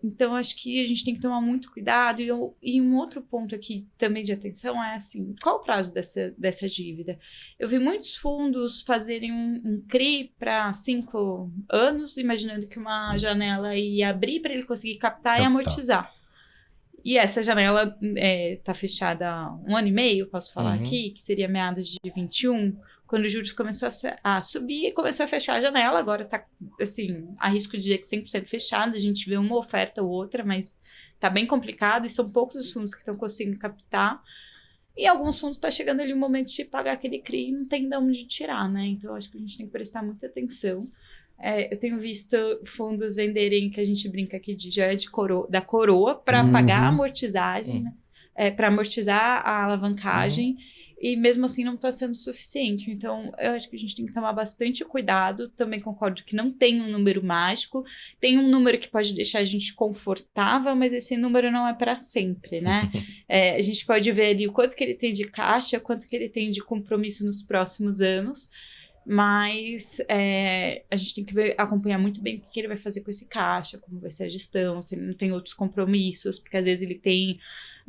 Então, acho que a gente tem que tomar muito cuidado. E um outro ponto aqui também de atenção é assim, qual o prazo dessa dívida? Eu vi muitos fundos fazerem um CRI para 5 anos, imaginando que uma janela ia abrir para ele conseguir captar e amortizar. E essa janela está fechada há 1 ano e meio, posso falar aqui, que seria meados de 21, quando os juros começou a subir e começou a fechar a janela. Agora está, assim, arrisco de dizer que 100% fechada. A gente vê uma oferta ou outra, mas está bem complicado e são poucos os fundos que estão conseguindo captar. E alguns fundos está chegando ali o momento de pagar aquele CRI e não tem de onde tirar, né? Então, acho que a gente tem que prestar muita atenção. Eu tenho visto fundos venderem, que a gente brinca aqui de da coroa, para pagar a amortizagem, né? Para amortizar a alavancagem. E mesmo assim não está sendo suficiente. Então, eu acho que a gente tem que tomar bastante cuidado. Também concordo que não tem um número mágico. Tem um número que pode deixar a gente confortável, mas esse número não é para sempre, né? A gente pode ver ali o quanto que ele tem de caixa, quanto que ele tem de compromisso nos próximos anos. Mas a gente tem que acompanhar muito bem o que ele vai fazer com esse caixa, como vai ser a gestão, se ele não tem outros compromissos, porque às vezes ele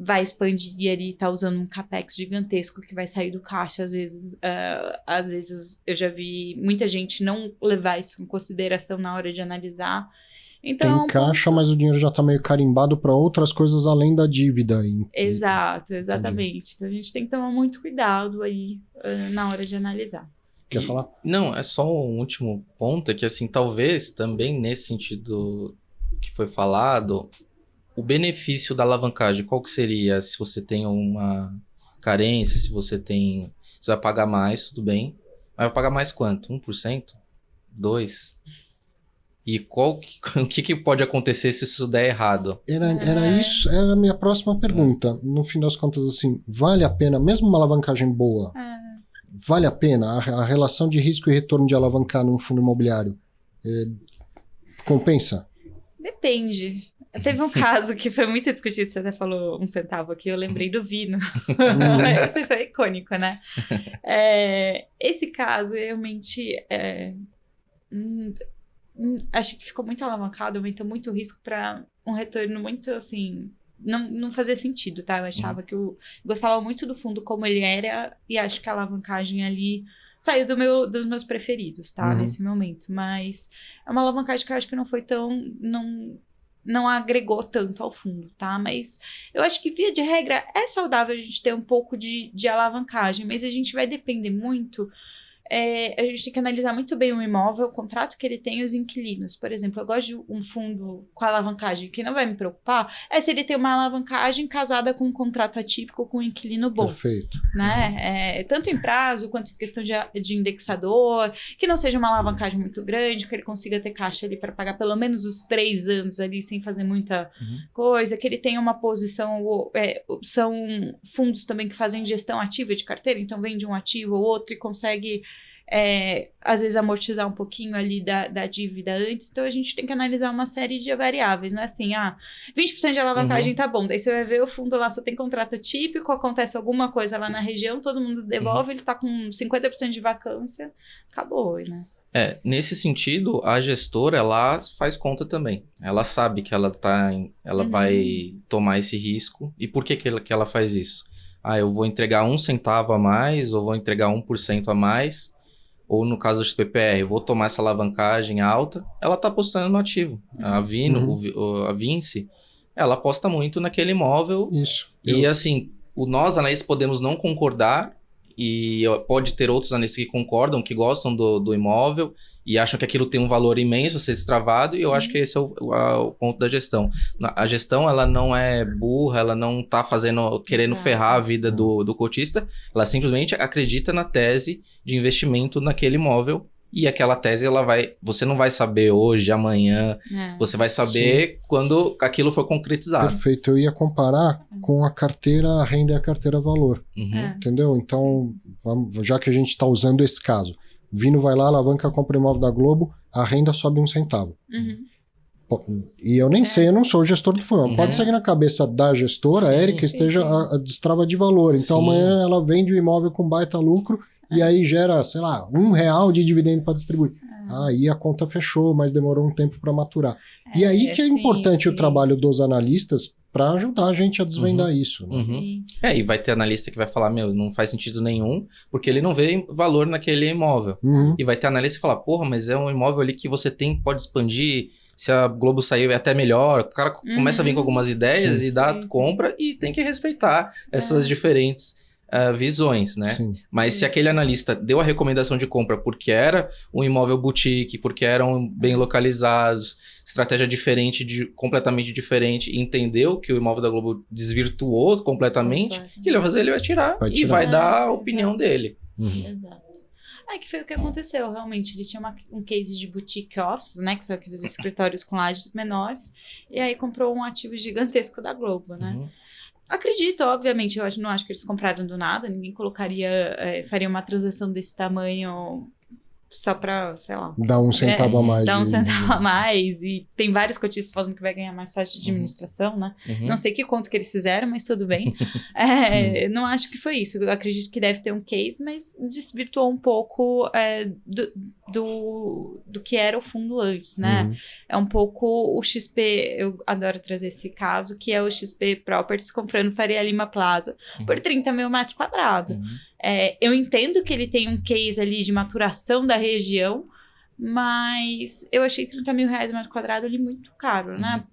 vai expandir e ele está usando um capex gigantesco que vai sair do caixa. Às vezes eu já vi muita gente não levar isso em consideração na hora de analisar. Então, tem caixa, mas o dinheiro já está meio carimbado para outras coisas além da dívida. Exato, exatamente. Entendi. Então a gente tem que tomar muito cuidado aí na hora de analisar. Quer falar? Não, é só um último ponto, é que assim, talvez também nesse sentido que foi falado, o benefício da alavancagem, qual que seria se você tem uma carência, se você vai pagar mais, tudo bem, mas vai pagar mais quanto? 1%? 2%? E o que pode acontecer se isso der errado? Era isso, era a minha próxima pergunta. No fim das contas, assim, vale a pena, mesmo uma alavancagem boa, vale a pena a relação de risco e retorno de alavancar num fundo imobiliário? Compensa? Depende. Teve um caso que foi muito discutido, você até falou 1 centavo aqui, eu lembrei do Vino. Esse foi icônico, né? Esse caso, realmente, acho que ficou muito alavancado, aumentou muito o risco para um retorno muito, assim... Não fazia sentido, tá? Eu achava que eu gostava muito do fundo como ele era e acho que a alavancagem ali saiu dos meus preferidos, tá? Nesse momento. Mas é uma alavancagem que eu acho que não foi tão... não agregou tanto ao fundo, tá? Mas eu acho que, via de regra, é saudável a gente ter um pouco de alavancagem, mas a gente vai depender muito. A gente tem que analisar muito bem o imóvel, o contrato que ele tem e os inquilinos. Por exemplo, eu gosto de um fundo com alavancagem que não vai me preocupar, se ele tem uma alavancagem casada com um contrato atípico com um inquilino bom. Perfeito. Né? Tanto em prazo quanto em questão de indexador, que não seja uma alavancagem muito grande, que ele consiga ter caixa ali para pagar pelo menos os 3 anos ali sem fazer muita coisa, que ele tenha uma posição, são fundos também que fazem gestão ativa de carteira, então vende um ativo ou outro e consegue às vezes amortizar um pouquinho ali da dívida antes, então a gente tem que analisar uma série de variáveis, não é assim, 20% de alavancagem tá bom, daí você vai ver o fundo lá só tem contrato típico, acontece alguma coisa lá na região, todo mundo devolve, ele tá com 50% de vacância, acabou, né? Nesse sentido, a gestora, ela faz conta também. Ela sabe que ela vai tomar esse risco. E por que ela faz isso? Eu vou entregar 1 centavo a mais, ou vou entregar 1% a mais, ou no caso do XPPR, eu vou tomar essa alavancagem alta. Ela está apostando no ativo. A Vinci, ela aposta muito naquele imóvel. Isso. E assim, nós analistas podemos não concordar, e pode ter outros analistas que concordam, que gostam do imóvel e acham que aquilo tem um valor imenso a ser destravado, e eu acho que esse é o ponto da gestão. A gestão, ela não é burra, ela não está querendo ferrar a vida do cotista, ela simplesmente acredita na tese de investimento naquele imóvel. E aquela tese, você não vai saber hoje, amanhã, você vai saber quando aquilo for concretizado. Perfeito, eu ia comparar com a carteira renda e a carteira valor, entendeu? Então, já que a gente está usando esse caso, Vino vai lá, alavanca, compra o imóvel da Globo, a renda sobe 1 centavo. E eu nem sei, eu não sou o gestor do fundo. Pode ser que na cabeça da gestora, a Érica, esteja a destrava de valor. Então amanhã ela vende o imóvel com baita lucro e aí gera, sei lá, R$1 de dividendo para distribuir. Aí a conta fechou, mas demorou um tempo para maturar. E aí que é importante o trabalho dos analistas para ajudar a gente a desvendar isso. Né? E vai ter analista que vai falar, não faz sentido nenhum, porque ele não vê valor naquele imóvel. E vai ter analista que fala, porra, mas é um imóvel ali que você pode expandir, se a Globo sair é até melhor. O cara começa a vir com algumas ideias e compra, e tem que respeitar essas diferentes visões, né? Mas se aquele analista deu a recomendação de compra porque era um imóvel boutique, porque eram bem localizados, estratégia diferente, completamente diferente, e entendeu que o imóvel da Globo desvirtuou completamente, o que ele vai fazer? Ele vai tirar e vai dar a opinião dele. Exato. Que foi o que aconteceu, realmente. Ele tinha um case de boutique offices, né? Que são aqueles escritórios com lajes menores. E aí comprou um ativo gigantesco da Globo, né? Acredito, obviamente, não acho que eles compraram do nada. Ninguém faria uma transação desse tamanho só pra, sei lá... Dar 1 centavo a mais. Dar 1 centavo a mais. E tem vários cotistas falando que vai ganhar mais taxa de administração, né? Não sei que conto que eles fizeram, mas tudo bem. Não acho que foi isso. Eu acredito que deve ter um case, mas desvirtuou um pouco do que era o fundo antes, né? É um pouco o XP, eu adoro trazer esse caso, que é o XP Properties comprando Faria Lima Plaza por 30 mil metros quadrados. Eu entendo que ele tem um case ali de maturação da região, mas eu achei 30 mil reais o metro quadrado ali muito caro, né?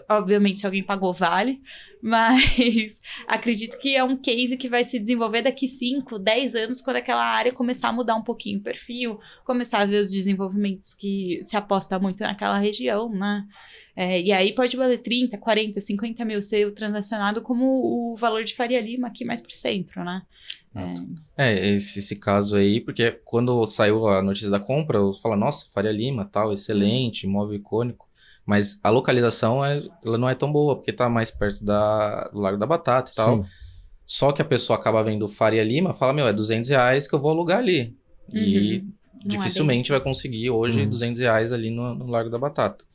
Obviamente, se alguém pagou, vale, mas acredito que é um case que vai se desenvolver daqui 5, 10 anos, quando aquela área começar a mudar um pouquinho o perfil, começar a ver os desenvolvimentos que se aposta muito naquela região, né? E aí pode valer 30, 40, 50 mil ser transacionado como o valor de Faria Lima aqui mais pro centro, né? Esse caso aí, porque quando saiu a notícia da compra, eu falo, nossa, Faria Lima, tal, excelente, imóvel icônico, mas a localização ela não é tão boa, porque tá mais perto do Largo da Batata e tal. Só que a pessoa acaba vendo Faria Lima, fala, é R$200 que eu vou alugar ali. E dificilmente vai conseguir hoje R$200 ali no Largo da Batata.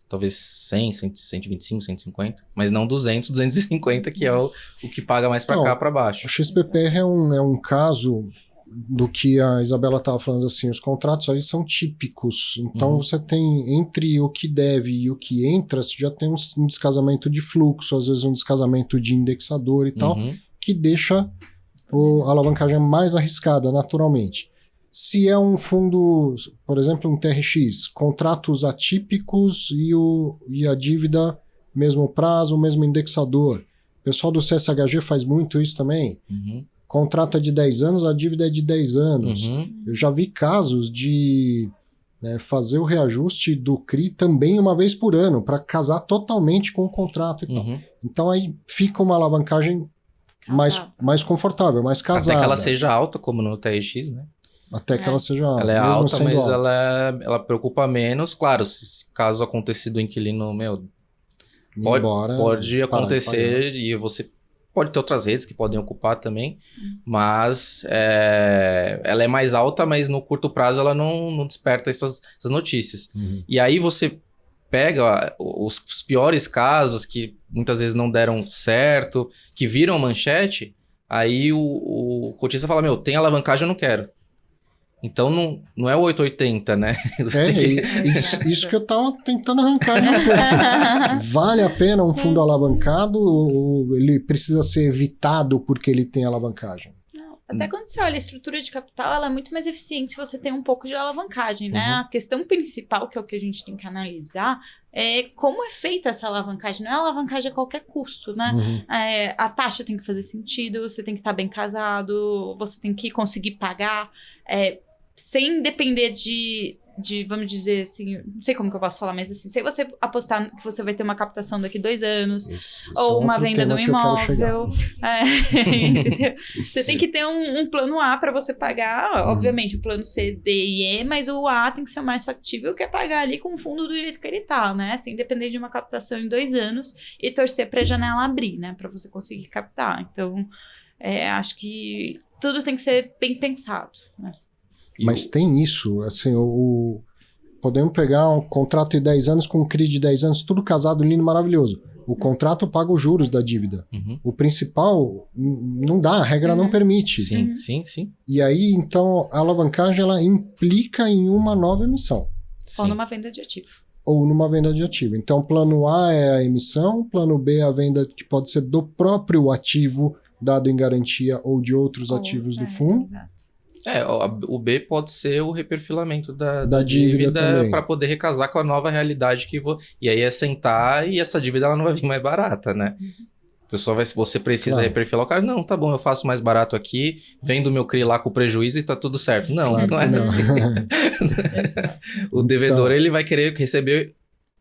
Talvez 100, 125, 150, mas não 200, 250, que é o que paga mais para cá, para baixo. O XPPR é um caso do que a Isabela estava falando, assim, os contratos ali são típicos, então você tem entre o que deve e o que entra, você já tem um descasamento de fluxo, às vezes um descasamento de indexador e tal, que deixa a alavancagem mais arriscada, naturalmente. se é um fundo, por exemplo, um TRX, contratos atípicos e a dívida, mesmo prazo, mesmo indexador. O pessoal do CSHG faz muito isso também. Contrato é de 10 anos, a dívida é de 10 anos. Eu já vi casos de fazer o reajuste do CRI também uma vez por ano, para casar totalmente com o contrato e tal. Então aí fica uma alavancagem mais confortável, mais casada. Até que ela seja alta, como no TRX, né? Até que ela seja alta. Ela é mesmo alta, sendo mas alta. ela preocupa menos. Claro, se caso aconteça do inquilino, pode acontecer e você pode ter outras redes que podem ocupar também, mas ela é mais alta, mas no curto prazo ela não desperta essas notícias. E aí você pega os piores casos que muitas vezes não deram certo, que viram manchete, aí o cotista fala, tem alavancagem, eu não quero. Então não é o 880, né? Isso que eu tava tentando arrancar de você. Vale a pena um fundo alavancado ou ele precisa ser evitado porque ele tem alavancagem? Não, até quando você olha a estrutura de capital, ela é muito mais eficiente se você tem um pouco de alavancagem, né? A questão principal, que é o que a gente tem que analisar, é como é feita essa alavancagem. Não é alavancagem a qualquer custo, né? A taxa tem que fazer sentido, você tem que estar bem casado, você tem que conseguir pagar, sem depender de, vamos dizer assim, não sei como que eu posso falar, mas assim, se você apostar que você vai ter uma captação daqui 2 anos, ou uma venda de um imóvel, você tem que ter um plano A para você pagar, obviamente, o plano C, D e E, mas o A tem que ser o mais factível, que é pagar ali com o fundo do jeito que ele tá, né? Sem depender de uma captação em 2 anos e torcer para a janela abrir, né? Para você conseguir captar. Então, acho que tudo tem que ser bem pensado, né? Mas tem isso, assim, podemos pegar um contrato de 10 anos com um CRI de 10 anos, tudo casado, lindo, maravilhoso. O contrato paga os juros da dívida. O principal não dá, a regra não permite. Sim. E aí, então, a alavancagem ela implica em uma nova emissão. Ou numa venda de ativo. Ou numa venda de ativo. Então, plano A é a emissão, plano B é a venda que pode ser do próprio ativo dado em garantia ou de outros ativos do fundo. Exato. O B pode ser o reperfilamento da dívida para poder recasar com a nova realidade e aí é sentar e essa dívida ela não vai vir mais barata, né? A pessoa você precisa reperfilar o cara, não, tá bom, eu faço mais barato aqui, vendo meu CRI lá com prejuízo e tá tudo certo. Não é assim. O devedor ele vai querer receber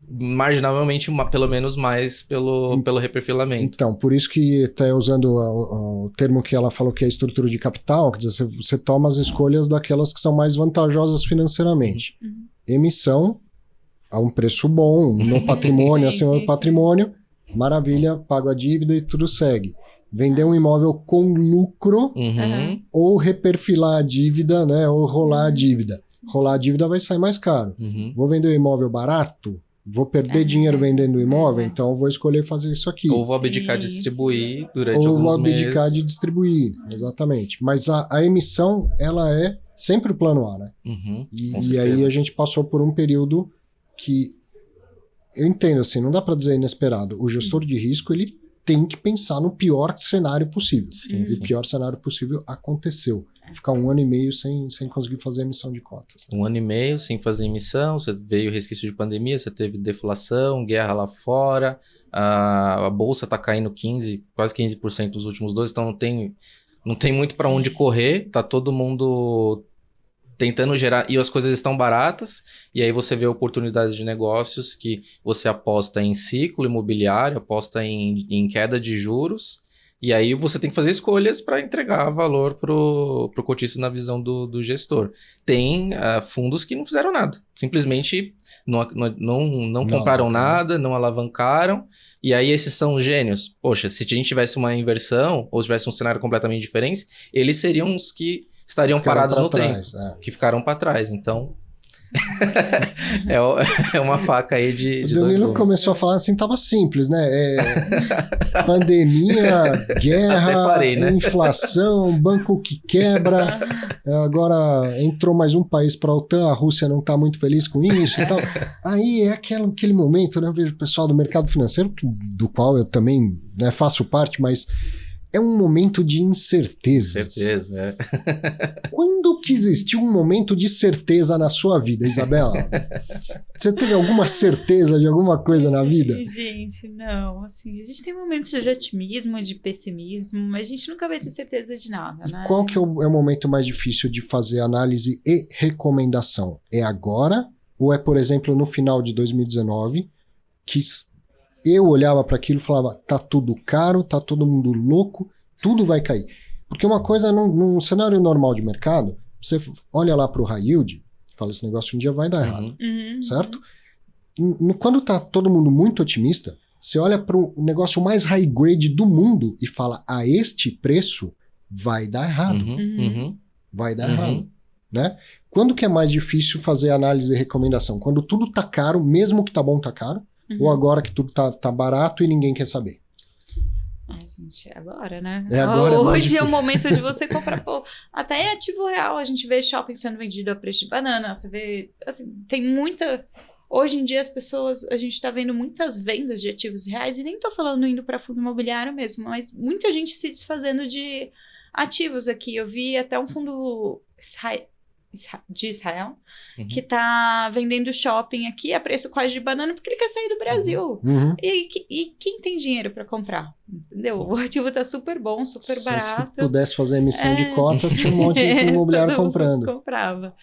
marginalmente pelo menos mais pelo reperfilamento. Então, por isso que está usando o termo que ela falou que é estrutura de capital, quer dizer, você toma as escolhas daquelas que são mais vantajosas financeiramente. Emissão a um preço bom, no patrimônio, acima do patrimônio, maravilha, pago a dívida e tudo segue. Vender um imóvel com lucro ou reperfilar a dívida, né, ou rolar a dívida. Rolar a dívida vai sair mais caro. Vou vender um imóvel barato? Vou perder dinheiro vendendo imóvel, então eu vou escolher fazer isso aqui. Ou vou abdicar de distribuir durante alguns meses. Ou vou abdicar de distribuir, exatamente. Mas a emissão, ela é sempre o plano A, né? E aí a gente passou por um período que, eu entendo assim, não dá para dizer inesperado. O gestor de risco, ele tem que pensar no pior cenário possível. E o pior cenário possível aconteceu. Ficar 1 ano e meio sem conseguir fazer emissão de cotas. Né? 1 ano e meio sem fazer emissão, você veio resquício de pandemia, você teve deflação, guerra lá fora, a bolsa está caindo quase 15% nos últimos 2, então não tem muito para onde correr, tá todo mundo tentando gerar, e as coisas estão baratas, e aí você vê oportunidades de negócios que você aposta em ciclo imobiliário, aposta em queda de juros, e aí você tem que fazer escolhas para entregar valor pro cotista na visão do gestor. Tem fundos que não fizeram nada. Simplesmente não compraram nada, não alavancaram. E aí esses são os gênios. Poxa, se a gente tivesse uma inversão, ou tivesse um cenário completamente diferente, eles seriam os que estariam parados no tempo. Que ficaram para trás. Então... é uma faca aí de o Danilo começou a falar assim, tava simples, né? Pandemia, guerra, parei, né? Inflação, banco que quebra. Agora entrou mais um país para a OTAN, a Rússia não tá muito feliz com isso e tal. Aí é aquele momento, né? Eu vejo o pessoal do mercado financeiro, do qual eu também faço parte, mas é um momento de incertezas. Certeza, é. Quando que existiu um momento de certeza na sua vida, Isabela? Você teve alguma certeza de alguma coisa na vida? Gente, não, assim, a gente tem momentos de otimismo, de pessimismo, mas a gente nunca vai ter certeza de nada, né? Qual que é o momento mais difícil de fazer análise e recomendação? É agora ou é, por exemplo, no final de 2019, que eu olhava para aquilo e falava, tá tudo caro, tá todo mundo louco, tudo vai cair. Porque uma coisa, num cenário normal de mercado, você olha lá para o high yield, fala, esse negócio um dia vai dar errado, certo? Quando tá todo mundo muito otimista, você olha para o negócio mais high grade do mundo e fala, a este preço vai dar errado. Vai dar errado, né? Quando que é mais difícil fazer análise e recomendação? Quando tudo tá caro, mesmo que tá bom, tá caro, ou agora que tudo tá barato e ninguém quer saber? Ai, gente, é agora, né? É agora, hoje é o momento de você comprar. Pô, até em ativo real, a gente vê shopping sendo vendido a preço de banana. Você vê, assim, tem muita. Hoje em dia, as pessoas. A gente tá vendo muitas vendas de ativos reais, e nem tô falando indo para fundo imobiliário mesmo, mas muita gente se desfazendo de ativos aqui. Eu vi até um fundo de Israel que tá vendendo shopping aqui a preço quase de banana porque ele quer sair do Brasil. E quem tem dinheiro para comprar? Entendeu? O ativo tá super bom, super barato. Se pudesse fazer emissão de cotas, tinha um monte de fundo imobiliário comprando. Comprava.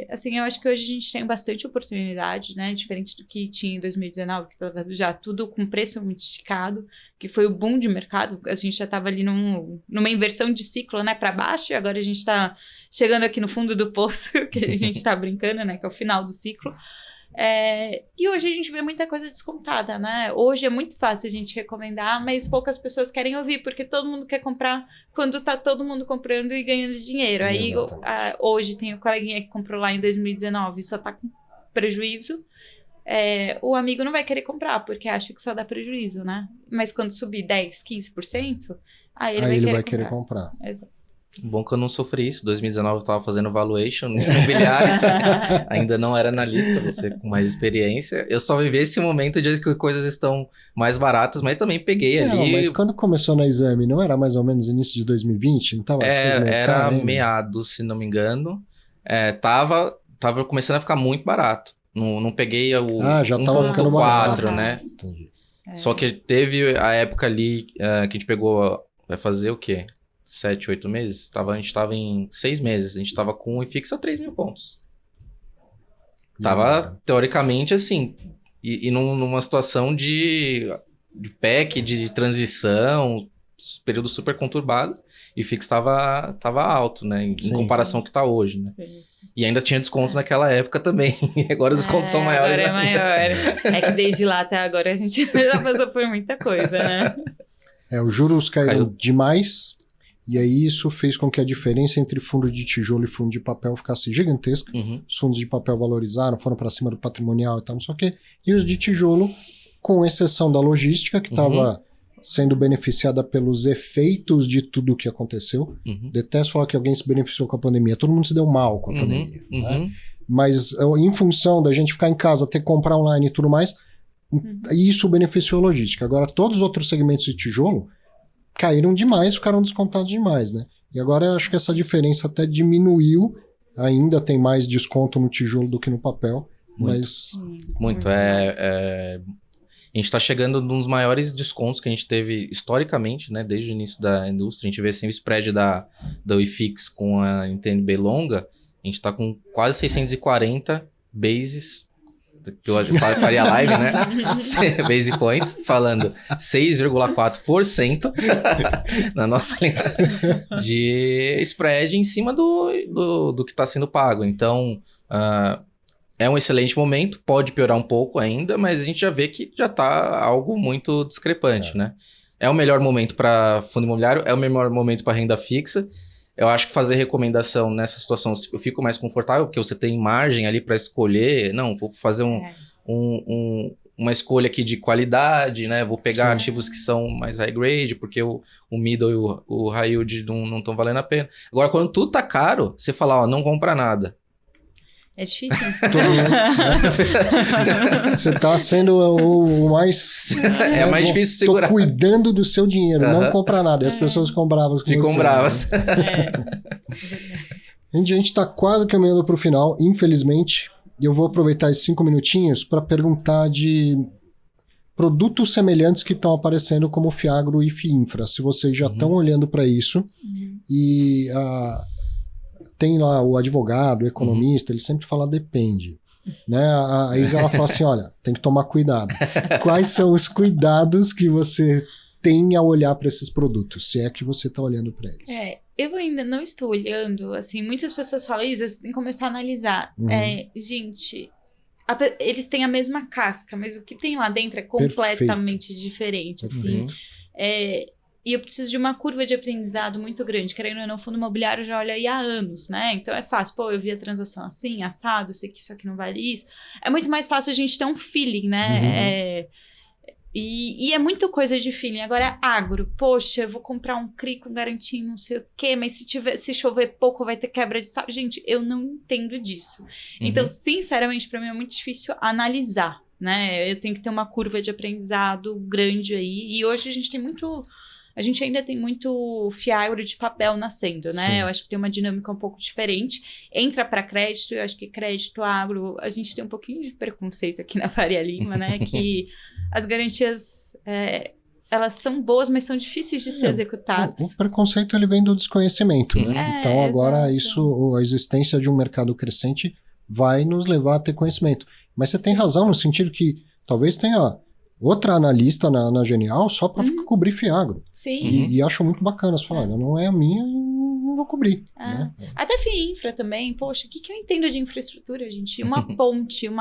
Assim, eu acho que hoje a gente tem bastante oportunidade, né? Diferente do que tinha em 2019, que estava já tudo com preço muito esticado, que foi o boom de mercado. A gente já estava ali numa inversão de ciclo, né? Para baixo, e agora a gente está chegando aqui no fundo do poço, que a gente está brincando, né? Que é o final do ciclo. E hoje a gente vê muita coisa descontada, né? Hoje é muito fácil a gente recomendar, mas poucas pessoas querem ouvir, porque todo mundo quer comprar quando tá todo mundo comprando e ganhando dinheiro. Aí hoje tem o coleguinha que comprou lá em 2019 e só tá com prejuízo. O amigo não vai querer comprar, porque acha que só dá prejuízo, né? Mas quando subir 10, 15%, aí ele vai querer comprar. Exato. Bom que eu não sofri isso. 2019 eu tava fazendo valuation imobiliário. Ainda não era analista, você com mais experiência. Eu só vivi esse momento de que coisas estão mais baratas, mas também peguei ali. Mas quando começou na Exame, não era mais ou menos início de 2020? Não tava era meados, se não me engano. Tava começando a ficar muito barato. Não peguei o já tava ficando barato, 1.4, né? Entendi. Só que teve a época ali que a gente pegou... Vai fazer o quê? 7, 8 meses? A gente tava em 6 meses. A gente tava com o IFIX a 3 mil pontos. Tava, teoricamente, assim... E numa situação de PEC, de transição... Período super conturbado. E o IFIX tava alto, né? Em comparação ao que tá hoje, né? Sim. E ainda tinha desconto naquela época também. E agora os descontos são maiores. Agora é maior. É que desde lá até agora a gente já passou por muita coisa, né? Os juros caíram demais. E aí isso fez com que a diferença entre fundo de tijolo e fundo de papel ficasse gigantesca. Os fundos de papel valorizaram, foram para cima do patrimonial e tal, não sei o quê. E os de tijolo, com exceção da logística, que estava sendo beneficiada pelos efeitos de tudo o que aconteceu. Detesto falar que alguém se beneficiou com a pandemia. Todo mundo se deu mal com a pandemia. Né? Mas em função da gente ficar em casa, ter que comprar online e tudo mais, isso beneficiou a logística. Agora, todos os outros segmentos de tijolo caíram demais, ficaram descontados demais, né? E agora eu acho que essa diferença até diminuiu. Ainda tem mais desconto no tijolo do que no papel. Muito. A gente está chegando nos maiores descontos que a gente teve historicamente, né? Desde o início da indústria. A gente vê sempre o spread da IFIX com a NTNB longa. A gente está com quase 640 bases. Que eu faria live, né? Base points, falando 6,4% na nossa linha de spread em cima do que está sendo pago. Então, é um excelente momento, pode piorar um pouco ainda, mas a gente já vê que já está algo muito discrepante, né? É o melhor momento para fundo imobiliário, é o melhor momento para renda fixa. Eu acho que fazer recomendação nessa situação, eu fico mais confortável, porque você tem margem ali para escolher. Não, vou fazer uma escolha aqui de qualidade, né? Vou pegar ativos que são mais high grade, porque o middle e o high yield não estão valendo a pena. Agora, quando tudo tá caro, você fala, não compra nada. É difícil. Todo mundo, né? Você tá sendo o mais... É mais difícil segurar. Tô cuidando do seu dinheiro, não comprar nada. E as pessoas ficam bravas com Ficam você. bravas. A gente tá quase caminhando pro final, infelizmente. E eu vou aproveitar esses 5 minutinhos para perguntar de produtos semelhantes que estão aparecendo como Fiagro e Fiinfra. Se vocês já estão olhando para isso. E tem lá o advogado, o economista, ele sempre fala depende. Né? A Isa, ela fala assim, olha, tem que tomar cuidado. Quais são os cuidados que você tem ao olhar para esses produtos, se é que você está olhando para eles? Eu ainda não estou olhando, assim, muitas pessoas falam, Isa, você tem que começar a analisar. Gente, eles têm a mesma casca, mas o que tem lá dentro é completamente diferente, assim. E eu preciso de uma curva de aprendizado muito grande. Querendo ou não, o fundo imobiliário já olha aí há anos, né? Então é fácil. Pô, eu vi a transação assim, assado, eu sei que isso aqui não vale isso. É muito mais fácil a gente ter um feeling, né? E é muito coisa de feeling. Agora, agro. Poxa, eu vou comprar um CRI com garantia não sei o quê, mas se chover pouco vai ter quebra de sal. Gente, eu não entendo disso. Então, sinceramente, para mim é muito difícil analisar, né? Eu tenho que ter uma curva de aprendizado grande aí. E hoje a gente ainda tem muito Fiagro de papel nascendo, né? Sim. Eu acho que tem uma dinâmica um pouco diferente. Entra para crédito, eu acho que crédito, agro, a gente tem um pouquinho de preconceito aqui na Faria Lima, né? Que as garantias, elas são boas, mas são difíceis de ser executadas. O preconceito, ele vem do desconhecimento, né? Então, agora, a existência de um mercado crescente vai nos levar a ter conhecimento. Mas você tem razão no sentido que talvez tenha outra analista na Genial só para cobrir Fiagro. Sim. E acho muito bacana. Você fala, não é a minha e não vou cobrir. Né? Até Fiinfra também. Poxa, o que eu entendo de infraestrutura, gente? Uma ponte, um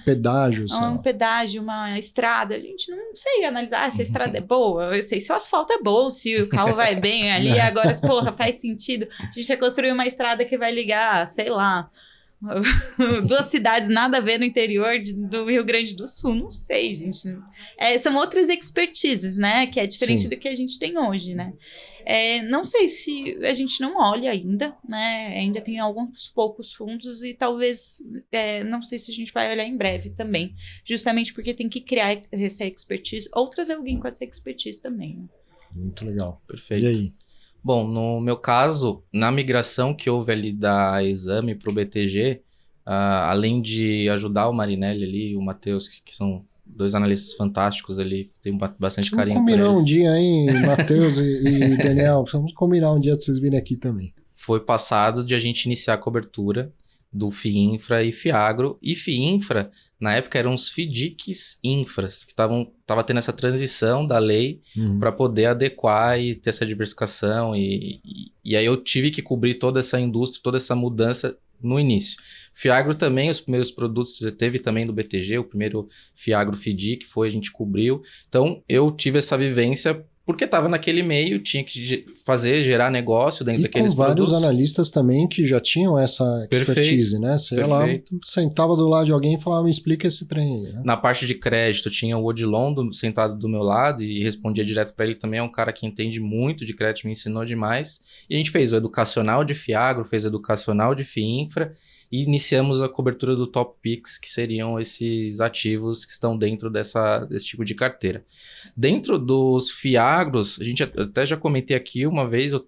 pedágio, um pedágio, uma estrada. A gente não sei analisar se a estrada é boa. Eu sei se o asfalto é bom, se o carro vai bem ali. Agora, porra, faz sentido. A gente vai construir uma estrada que vai ligar, sei lá, 2 cidades nada a ver no interior do Rio Grande do Sul, não sei, gente. São outras expertises, né? Que é diferente do que a gente tem hoje, né? Não sei se a gente não olha ainda, né? Ainda tem alguns poucos fundos e talvez, não sei se a gente vai olhar em breve também, justamente porque tem que criar essa expertise ou trazer alguém com essa expertise também. Né? Muito legal. Perfeito. E aí? Bom, no meu caso, na migração que houve ali da Exame para o BTG, além de ajudar o Marinelli ali e o Matheus, que são 2 analistas fantásticos ali, tem bastante carinho por eles. Vamos combinar um dia, hein, Matheus e Daniel? Vamos combinar um dia de vocês virem aqui também. Foi passado de a gente iniciar a cobertura do Fiinfra e Fiagro. E Fiinfra, na época, eram os FDICs infras, que tava tendo essa transição da lei para poder adequar e ter essa diversificação. E aí eu tive que cobrir toda essa indústria, toda essa mudança no início. Fiagro também, os primeiros produtos, teve também do BTG, o primeiro Fiagro FDIC a gente cobriu. Então, eu tive essa vivência porque estava naquele meio, tinha que gerar negócio dentro daqueles produtos. E com vários analistas também que já tinham essa expertise, né? Você ia lá, sentava do lado de alguém e falava, me explica esse trem aí. Né? Na parte de crédito, tinha o Odilon sentado do meu lado e respondia direto para ele também. É um cara que entende muito de crédito, me ensinou demais. E a gente fez o educacional de Fiagro, fez o educacional de Fiinfra e iniciamos a cobertura do Top Picks, que seriam esses ativos que estão dentro desse tipo de carteira. Dentro dos Fiagros, a gente até já comentei aqui uma vez, eu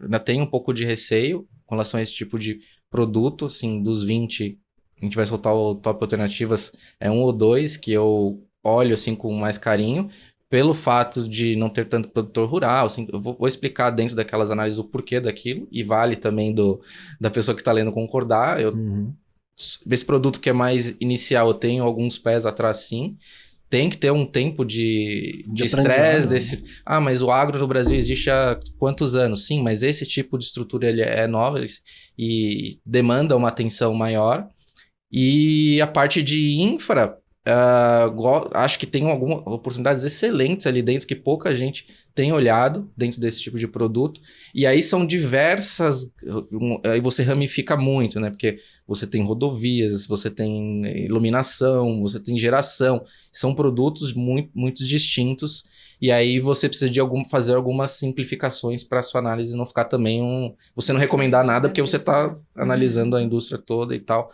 ainda tenho um pouco de receio com relação a esse tipo de produto, assim, dos 20, a gente vai soltar o Top Alternativas, 1 ou 2, que eu olho assim com mais carinho, pelo fato de não ter tanto produtor rural, assim, eu vou explicar dentro daquelas análises o porquê daquilo, e vale também da pessoa que está lendo concordar. Esse produto que é mais inicial, eu tenho alguns pés atrás sim, tem que ter um tempo de estresse desse... mas o agro no Brasil existe há quantos anos? Sim, mas esse tipo de estrutura ele é nova e demanda uma atenção maior. E a parte de infra... acho que tem algumas oportunidades excelentes ali dentro que pouca gente tem olhado dentro desse tipo de produto, e aí são diversas, aí você ramifica muito, né? Porque você tem rodovias, você tem iluminação, você tem geração, são produtos muito distintos, e aí você precisa de fazer algumas simplificações para a sua análise não ficar também você não recomendar nada, porque você está analisando a indústria toda e tal.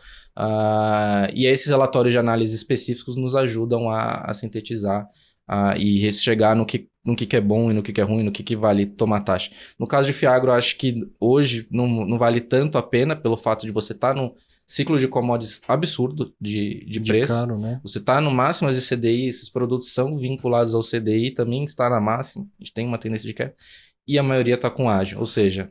E esses relatórios de análise específicos nos ajudam a sintetizar e chegar no que é bom e no que é ruim, no que vale tomar taxa. No caso de Fiagro, eu acho que hoje não vale tanto a pena pelo fato de você estar num ciclo de commodities absurdo de preço. Caro, né? Você está no máximo de CDI, esses produtos são vinculados ao CDI, também está na máxima, a gente tem uma tendência de queda, e a maioria está com ágio, ou seja,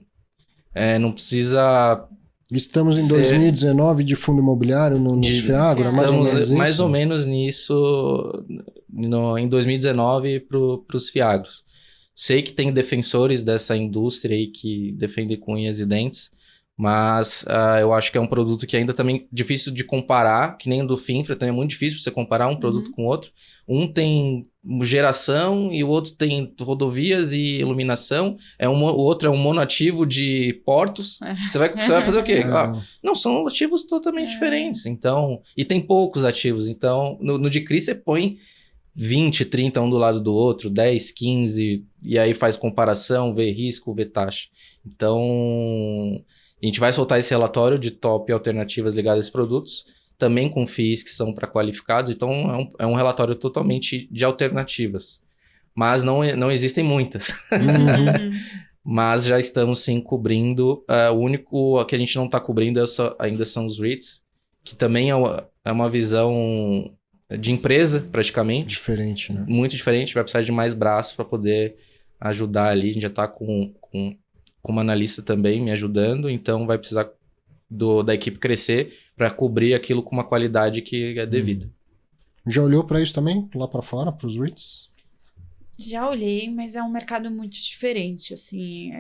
não precisa... Estamos em 2019 de fundo imobiliário no Fiagro, estamos mais ou menos nisso em 2019 para os Fiagros. Sei que tem defensores dessa indústria aí que defendem com unhas e dentes, mas eu acho que é um produto que ainda também difícil de comparar, que nem o do Finfra, também é muito difícil você comparar um produto com o outro. Um tem geração e o outro tem rodovias e iluminação, o outro é um monoativo de portos. Você vai fazer o quê? Não, são ativos totalmente diferentes, então, e tem poucos ativos, então no de CRI você põe 20, 30 um do lado do outro, 10, 15, e aí faz comparação, vê risco, vê taxa. Então, a gente vai soltar esse relatório de top alternativas ligadas a esses produtos, também com FIIs que são para qualificados, então é um relatório totalmente de alternativas. Mas não existem muitas. Mas já estamos sim cobrindo. O único que a gente não está cobrindo ainda são os REITs, que também é uma visão de empresa, praticamente. Diferente, né? Muito diferente, vai precisar de mais braços para poder ajudar ali. A gente já está com uma analista também me ajudando, então vai precisar da equipe crescer para cobrir aquilo com uma qualidade que é devida. Já olhou para isso também, lá para fora, para os REITs? Já olhei, mas é um mercado muito diferente, assim,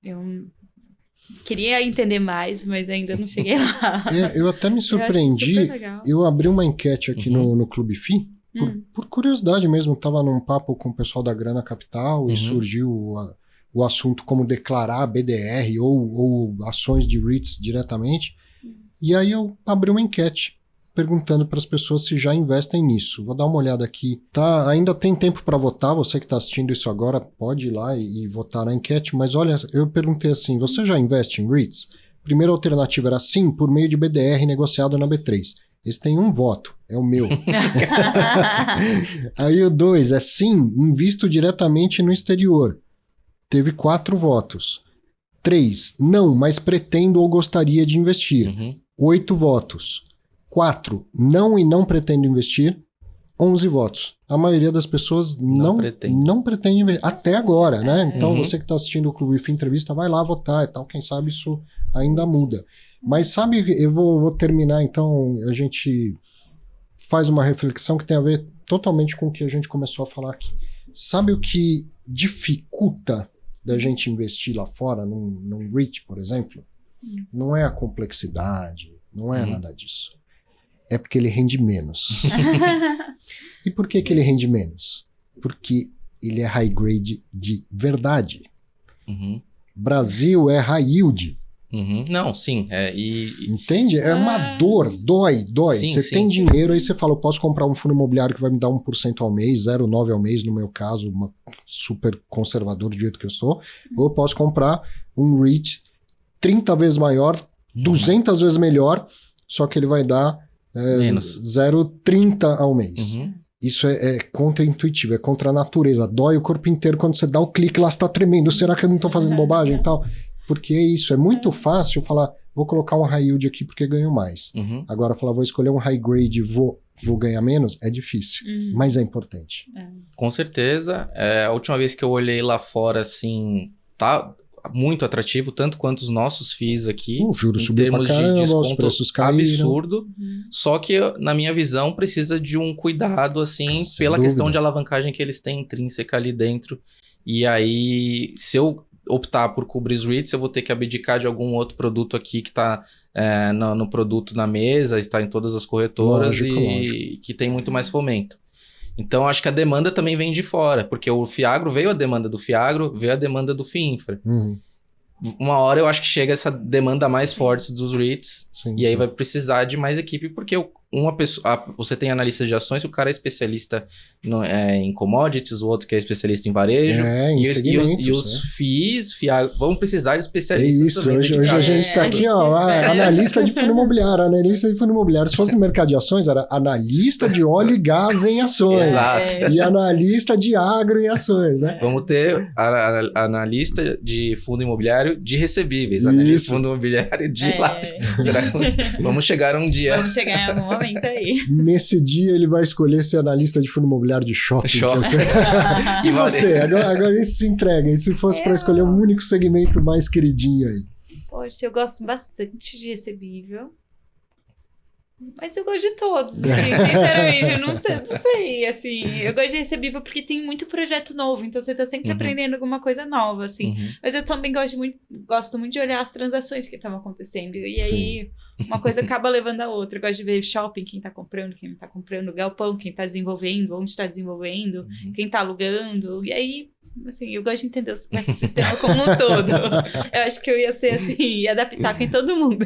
eu queria entender mais, mas ainda não cheguei lá. Eu até me surpreendi, eu abri uma enquete aqui no Clube FI, por curiosidade mesmo, estava num papo com o pessoal da Grana Capital e surgiu o assunto como declarar BDR ou ações de REITs diretamente, e aí eu abri uma enquete perguntando para as pessoas se já investem nisso. Vou dar uma olhada aqui. Ainda tem tempo para votar, você que está assistindo isso agora pode ir lá e votar na enquete, mas olha, eu perguntei assim, você já investe em REITs? Primeira alternativa era sim, por meio de BDR negociado na B3. Esse tem um voto, é o meu. Aí o 2 é sim, invisto diretamente no exterior. Teve 4 votos. 3, não, mas pretendo ou gostaria de investir. 8 votos. 4, não e não pretendo investir. 11 votos. A maioria das pessoas não pretende investir. Até agora, né? Então, você que está assistindo o Clube FI Entrevista, vai lá votar e tal. Quem sabe isso ainda muda. Mas sabe, eu vou terminar, então, a gente faz uma reflexão que tem a ver totalmente com o que a gente começou a falar aqui. Sabe o que dificulta da gente investir lá fora, num REIT, por exemplo? Não é a complexidade, não é nada disso. É porque ele rende menos. E por que ele rende menos? Porque ele é high grade de verdade. Brasil é high yield. Não, sim. Entende? É uma dor, dói. Sim, você tem dinheiro, aí você fala, eu posso comprar um fundo imobiliário que vai me dar 1% ao mês, 0,9% ao mês, no meu caso, super conservador do jeito que eu sou, ou eu posso comprar um REIT 30 vezes maior, 200 vezes melhor, só que ele vai dar 0,30% ao mês. Isso é contra-intuitivo, é contra a natureza. Dói o corpo inteiro quando você dá o clique lá, você está tremendo. Será que eu não estou fazendo bobagem e tal? Porque é isso, é muito fácil falar, vou colocar um high yield aqui porque ganho mais. Agora falar, vou escolher um high grade e vou ganhar menos, é difícil, mas é importante. Com certeza. A última vez que eu olhei lá fora, assim, tá muito atrativo, tanto quanto os nossos FIIs aqui. O juro em subiu termos pra caramba, de desconto os preços caíram. absurdo. Só que, na minha visão, precisa de um cuidado, assim, Sem pela dúvida. questão de alavancagem que eles têm intrínseca ali dentro. E aí, se eu optar por cobrir os REITs, eu vou ter que abdicar de algum outro produto aqui que está no produto na mesa, está em todas as corretoras Lógico. que tem muito mais fomento. Então, acho que a demanda também vem de fora, porque o Fiagro veio a demanda do Fiagro, veio a demanda do FIINFRA. Uma hora eu acho que chega essa demanda mais forte dos REITs, e aí vai precisar de mais equipe, porque uma pessoa, você tem analista de ações, o cara é especialista em commodities, o outro que é especialista em varejo, e os FIIs vão precisar de especialistas também. Hoje a gente está aqui, analista de fundo imobiliário, Se fosse no mercado de ações, era analista de óleo e gás em ações. Exato. E analista de agro em ações, né? Vamos ter analista de fundo imobiliário de recebíveis, analista de fundo imobiliário de laje. Vamos chegar um dia. Vamos chegar em algum momento aí. Nesse dia ele vai escolher ser analista de fundo imobiliário de shopping. E você? Agora isso se entrega. E se fosse para escolher um único segmento mais queridinho aí? Poxa, eu gosto bastante de recebível. Mas eu gosto de todos, assim, sinceramente, eu não sei, assim, eu gosto de recebível porque tem muito projeto novo, então você tá sempre aprendendo alguma coisa nova, assim, mas eu também gosto muito de olhar as transações que estavam acontecendo, e aí uma coisa acaba levando a outra. Eu gosto de ver shopping, quem tá comprando, galpão, quem tá desenvolvendo, onde tá desenvolvendo, quem tá alugando, e aí, assim, eu gosto de entender o ecossistema como um todo. Eu acho que eu ia ser assim, ia adaptar com todo mundo.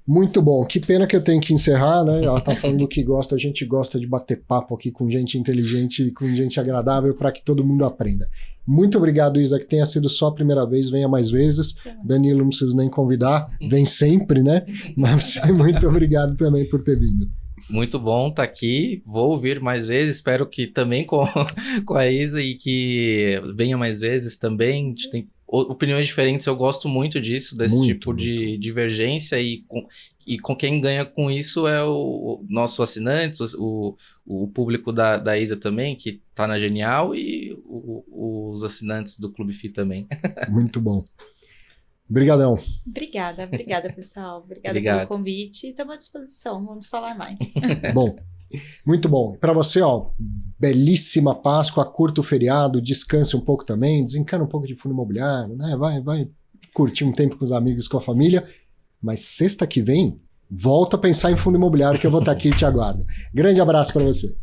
Muito bom. Que pena que eu tenho que encerrar, né? Ela tá falando do que gosta. A gente gosta de bater papo aqui com gente inteligente e com gente agradável para que todo mundo aprenda. Muito obrigado, Isa, que tenha sido só a primeira vez. Venha mais vezes. Danilo, não preciso nem convidar. Vem sempre, né? Mas muito obrigado também por ter vindo. Muito bom estar aqui, vou ouvir mais vezes, espero que também com a Isa e que venha mais vezes também. A gente tem opiniões diferentes, eu gosto muito disso, desse tipo de divergência e com quem ganha com isso é o nosso assinante, o público da Isa também, que está na Genial, e os assinantes do Clube FI também. Muito bom. Obrigadão. Obrigada, pessoal. Obrigada pelo convite. Estamos à disposição, vamos falar mais. Bom, muito bom. Para você, belíssima Páscoa, curta o feriado, descanse um pouco também, desencana um pouco de fundo imobiliário, né? Vai curtir um tempo com os amigos, com a família. Mas sexta que vem, volta a pensar em fundo imobiliário que eu vou estar aqui e te aguardo. Grande abraço para você.